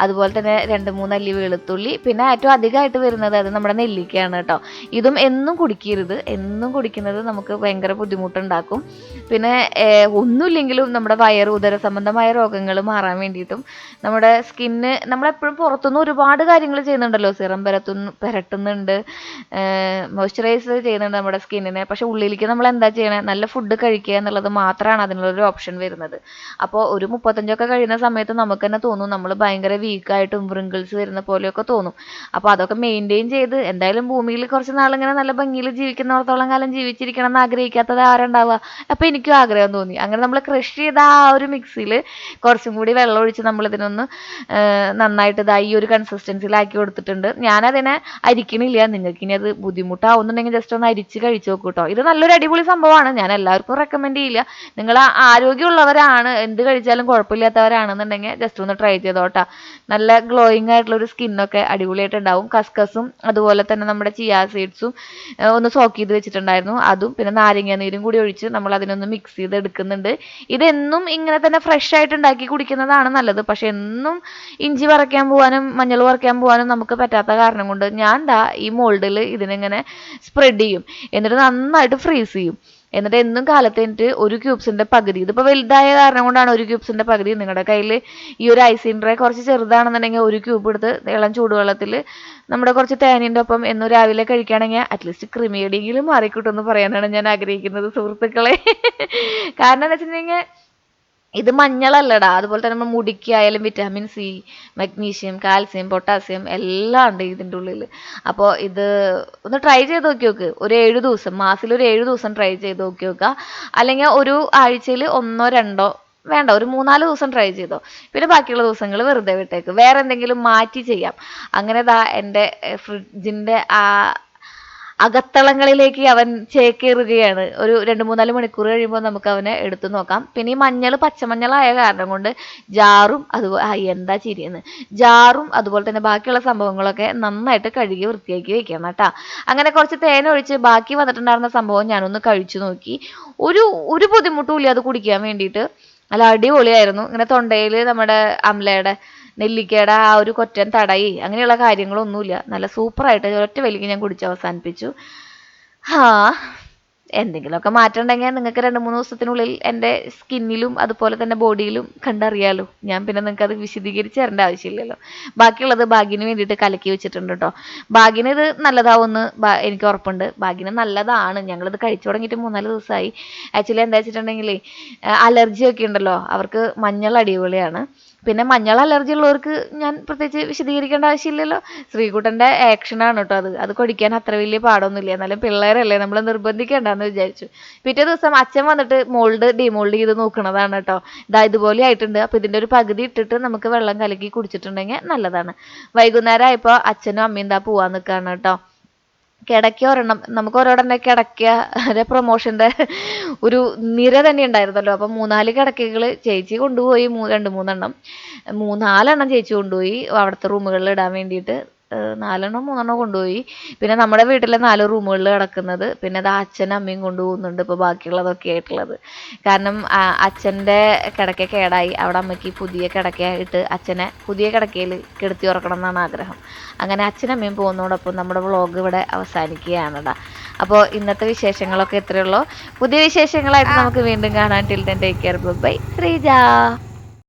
Speaker 1: അതുപോലെ തന്നെ 2-3 അല്ലി വെളുത്തുള്ളി, പിന്നെ ഏറ്റവും അധികമായിട്ട് വരുന്നത് അത് നമ്മുടെ നെല്ലിക്കയാണ് കേട്ടോ. ഇതും എന്നും കുടിക്കരുത്, എന്നും കുടിക്കുന്നത് നമുക്ക് ഭയങ്കര ബുദ്ധിമുട്ടുണ്ടാക്കും. പിന്നെ ഒന്നുമില്ലെങ്കിലും നമ്മുടെ വയറ് ഉദര സംബന്ധമായ രോഗങ്ങൾ മാറാൻ വേണ്ടിയിട്ടും നമ്മുടെ സ്കിന്ന്, നമ്മളെപ്പോഴും പുറത്തുനിന്ന് ഒരുപാട് കാര്യങ്ങൾ ചെയ്യുന്നുണ്ടല്ലോ, സിറം പുരട്ടുന്നുണ്ട്, മോയ്സ്ചറൈസ് ചെയ്യുന്നുണ്ട് നമ്മുടെ സ്കിന്നിനെ. പക്ഷെ ഉള്ളിലേക്ക് നമ്മൾ എന്താ ചെയ്യണേ, നല്ല ഫുഡ് കഴിക്കുക എന്നുള്ളത് മാത്രമാണ് അതിനുള്ളൊരു ഓപ്ഷൻ വരുന്നത്. അപ്പോൾ ഒരു 35 കഴിയുന്ന സമയത്ത് നമുക്ക് തന്നെ തോന്നും നമ്മൾ ഭയങ്കര വീക്കായിട്ടും വ്രിങ്കിൾസ് വരുന്ന പോലെയൊക്കെ തോന്നും. അപ്പോൾ അതൊക്കെ മെയിൻറ്റെയിൻ ചെയ്ത് എന്തായാലും ഭൂമിയിൽ കുറച്ച് നാളിങ്ങനെ നല്ല ഭംഗിയിൽ ജീവിക്കുന്നിടത്തോളം കാലം ജീവിച്ചിരിക്കണം എന്ന് ആഗ്രഹിക്കാത്തത് ആരുണ്ടാവുക. അപ്പോൾ എനിക്കും ആഗ്രഹം തോന്നി. അങ്ങനെ നമ്മൾ ക്രഷ് ചെയ്ത ആ ഒരു മിക്സിയിൽ കുറച്ചും കൂടി വെള്ളം ഒഴിച്ച് നമ്മളിതിനൊന്ന് നന്നായിട്ട് ഈ ഒരു കൺസിസ്റ്റൻസിയിലാക്കി കൊടുത്തിട്ടുണ്ട്. ഞാനതിനെ അരിക്കണില്ല, നിങ്ങൾക്ക് ഇനി അത് ബുദ്ധിമുട്ടാവുന്നുണ്ടെങ്കിൽ ജസ്റ്റ് ഒന്ന് അരിച്ച് കഴിച്ചു നോക്കൂ കേട്ടോ. ഇത് നല്ലൊരു അടിപൊളി സംഭവമാണ്, ഞാൻ എല്ലാവർക്കും റെക്കമെൻഡ് ചെയ്യില്ല. നിങ്ങൾ ആരോഗ്യമുള്ളവരാണ്, എന്ത് കഴിച്ചാലും കുഴപ്പമില്ലാത്തവരാണെന്നുണ്ടെങ്കിൽ ജസ്റ്റ് ഒന്ന് ട്രൈ ചെയ്തോട്ടാ. നല്ല ഗ്ലോയിങ് ആയിട്ടുള്ളൊരു സ്കിന്നൊക്കെ അടിപൊളിയായിട്ടുണ്ടാവും. കസ്കസും അതുപോലെ തന്നെ നമ്മുടെ ചിയാ സീഡ്സും ഒന്ന് സോക്ക് ചെയ്ത് വെച്ചിട്ടുണ്ടായിരുന്നു, അതും പിന്നെ നാരങ്ങ നീരും കൂടി ഒഴിച്ച് നമ്മൾ അതിനൊന്ന് മിക്സ് ചെയ്ത് എടുക്കുന്നുണ്ട്. ഇതെന്നും ഇങ്ങനെ തന്നെ ഫ്രഷ് ആയിട്ട് ഉണ്ടാക്കി കുടിക്കുന്നതാണ് നല്ലത്. പക്ഷെ എന്നും ഇഞ്ചി പറിക്കാൻ പോകാനും മഞ്ഞൾ പറിക്കാൻ പോകാനും നമുക്ക് പറ്റാത്ത കാരണം കൊണ്ട് ഞാൻ ഈ മോൾഡിൽ ഇതിനിങ്ങനെ സ്പ്രെഡ് ചെയ്യും, എന്നിട്ട് നന്നായിട്ട് ഫ്രീസ് ചെയ്യും. എന്നിട്ട് എന്നും കാലത്ത് കഴിഞ്ഞിട്ട് ഒരു ക്യൂബ്സിൻ്റെ പകുതി, ഇതിപ്പോൾ വലുതായ കാരണം കൊണ്ടാണ് ഒരു ക്യൂബ്സിൻ്റെ പകുതി, നിങ്ങളുടെ കയ്യിൽ ഈ ഒരു ഐസിൻ ട്രേ കുറച്ച് ചെറുതാണെന്നുണ്ടെങ്കിൽ ഒരു ക്യൂബ് എടുത്ത് ഇളം ചൂടുവെള്ളത്തിൽ നമ്മുടെ കുറച്ച് തേനീൻ്റെ ഒപ്പം എന്നും രാവിലെ കഴിക്കുകയാണെങ്കിൽ അറ്റ്ലീസ്റ്റ് ക്രിമിയടിയെങ്കിലും മാറിക്കിട്ടുമെന്ന് പറയാനാണ് ഞാൻ ആഗ്രഹിക്കുന്നത് സുഹൃത്തുക്കളെ. കാരണം എന്താ വെച്ചിട്ടുണ്ടെങ്കിൽ ഇത് മഞ്ഞളല്ലടാ, അതുപോലെ തന്നെ നമ്മൾ മുടിക്കായാലും vitamin C, magnesium, calcium, potassium എല്ലാം ഉണ്ട് ഇതിൻ്റെ ഉള്ളിൽ. അപ്പോൾ ഇത് ഒന്ന് ട്രൈ ചെയ്ത് നോക്കി. ഒരു 7 ദിവസം, മാസത്തിൽ ഒരു 7 ദിവസം ട്രൈ ചെയ്ത് നോക്കുക. അല്ലെങ്കിൽ ഒരു ആഴ്ചയിൽ 1-2 വേണ്ട, ഒരു 3-4 ദിവസം ട്രൈ ചെയ്തോ. പിന്നെ ബാക്കിയുള്ള ദിവസങ്ങൾ വെറുതെ വിട്ടേക്ക്, വേറെ എന്തെങ്കിലും മാറ്റി ചെയ്യാം. അങ്ങനെ എൻ്റെ ഫ്രിഡ്ജിൻ്റെ അകത്തളങ്ങളിലേക്ക് അവൻ ചേക്കേറുകയാണ്. ഒരു 2-3-4 മണിക്കൂർ കഴിയുമ്പോൾ നമുക്ക് അവനെ എടുത്തു നോക്കാം. പിന്നെ ഈ മഞ്ഞൾ പച്ചമഞ്ഞളായ കാരണം കൊണ്ട് ജാറും എന്താ ചിരിയെന്ന്, ജാറും അതുപോലെ തന്നെ ബാക്കിയുള്ള സംഭവങ്ങളൊക്കെ നന്നായിട്ട് കഴുകി വൃത്തിയാക്കി വെക്കണം കേട്ടോ. അങ്ങനെ കുറച്ച് തേൻ ഒഴിച്ച് ബാക്കി വന്നിട്ടുണ്ടായിരുന്ന സംഭവം ഞാനൊന്ന് കഴിച്ചു നോക്കി. ഒരു ബുദ്ധിമുട്ടും ഇല്ല അത് കുടിക്കാൻ വേണ്ടിയിട്ട്, നല്ല അടിപൊളിയായിരുന്നു. ഇങ്ങനെ തൊണ്ടയിൽ നമ്മുടെ അമ്ലയുടെ നെല്ലിക്കയുടെ ആ ഒരു കൊറ്റൻ തടയി അങ്ങനെയുള്ള കാര്യങ്ങളൊന്നുമില്ല, നല്ല സൂപ്പറായിട്ട് ഒറ്റ വലിക്ക് ഞാൻ കുടിച്ച് അവസാനിപ്പിച്ചു. എന്തെങ്കിലുമൊക്കെ മാറ്റം ഉണ്ടെങ്കിൽ നിങ്ങൾക്ക് 2-3 ദിവസത്തിനുള്ളിൽ എൻ്റെ സ്കിന്നിലും അതുപോലെ തന്നെ ബോഡിയിലും കണ്ടറിയാലോ. ഞാൻ പിന്നെ നിങ്ങൾക്ക് അത് വിശദീകരിച്ച് തരേണ്ട ആവശ്യമില്ലല്ലോ. ബാക്കിയുള്ളത് ബാഗിന് വേണ്ടിയിട്ട് കലക്കി വെച്ചിട്ടുണ്ട് കേട്ടോ. ബാഗിന് ഇത് നല്ലതാവുമെന്ന് എനിക്ക് ഉറപ്പുണ്ട്. ബാഗിന് നല്ലതാണ്, ഞങ്ങളിത് കഴിച്ചു തുടങ്ങിയിട്ട് 3-4 ദിവസമായി. ആക്ച്വലി എന്താ വെച്ചിട്ടുണ്ടെങ്കിൽ അലർജിയൊക്കെ ഉണ്ടല്ലോ, അവർക്ക് മഞ്ഞൾ അടിപൊളിയാണ്. പിന്നെ മഞ്ഞൾ അലർജി ഉള്ളവർക്ക് ഞാൻ പ്രത്യേകിച്ച് വിശദീകരിക്കേണ്ട ആവശ്യമില്ലല്ലോ. ശ്രീകുട്ടൻ്റെ ആക്ഷനാണ് കേട്ടോ അത് കുടിക്കാൻ അത്ര വലിയ പാടൊന്നുമില്ല. എന്നാലും പിള്ളേരല്ലേ, നമ്മൾ നിർബന്ധിക്കേണ്ടെന്ന് വിചാരിച്ചു. പിറ്റേ ദിവസം അച്ഛൻ വന്നിട്ട് ഡിമോൾഡ് ചെയ്ത് നോക്കണതാണ് കേട്ടോ. ഇതുപോലെ ആയിട്ടുണ്ട്, അപ്പോൾ ഇതിൻ്റെ ഒരു പകുതി ഇട്ടിട്ട് നമുക്ക് വെള്ളം കലക്കി കുടിച്ചിട്ടുണ്ടെങ്കിൽ നല്ലതാണ്. വൈകുന്നേരം ആയപ്പോൾ അച്ഛനും അമ്മയും പോവാൻ നിൽക്കുകയാണ് കേട്ടോ. കിടക്ക ഒരെണ്ണം, നമുക്ക് ഓരോടെ കിടക്ക പ്രൊമോഷൻ്റെ ഒരു നിര തന്നെ ഉണ്ടായിരുന്നല്ലോ. അപ്പം 3-4 കിടക്കകൾ ചേച്ചി കൊണ്ടുപോയി, 2-3 ചേച്ചി കൊണ്ടുപോയി അവിടുത്തെ റൂമുകളിൽ ഇടാൻ വേണ്ടിയിട്ട്. 4-3 കൊണ്ടുപോയി. പിന്നെ നമ്മുടെ വീട്ടിലെ 4 റൂമുകളിൽ കിടക്കുന്നത്, പിന്നെ അത് അച്ഛനും അമ്മയും കൊണ്ടുപോകുന്നുണ്ട് ഇപ്പോൾ ബാക്കിയുള്ളതൊക്കെ ആയിട്ടുള്ളത്. കാരണം അച്ഛൻ്റെ കിടക്ക കേടായി, അവിടെ അമ്മയ്ക്ക് പുതിയ കിടക്കയായിട്ട് അച്ഛനെ പുതിയ കിടക്കയിൽ കിടത്തി ഉറക്കണം എന്നാണ് ആഗ്രഹം. അങ്ങനെ അച്ഛനും അമ്മയും പോകുന്നതോടൊപ്പം നമ്മുടെ വ്ളോഗ് ഇവിടെ അവസാനിക്കുകയാണടാ. അപ്പോൾ ഇന്നത്തെ വിശേഷങ്ങളൊക്കെ ഇത്രയുള്ളൂ. പുതിയ വിശേഷങ്ങളായിട്ട് നമുക്ക് വീണ്ടും കാണാൻ. Till then take care, bye. Sreeja.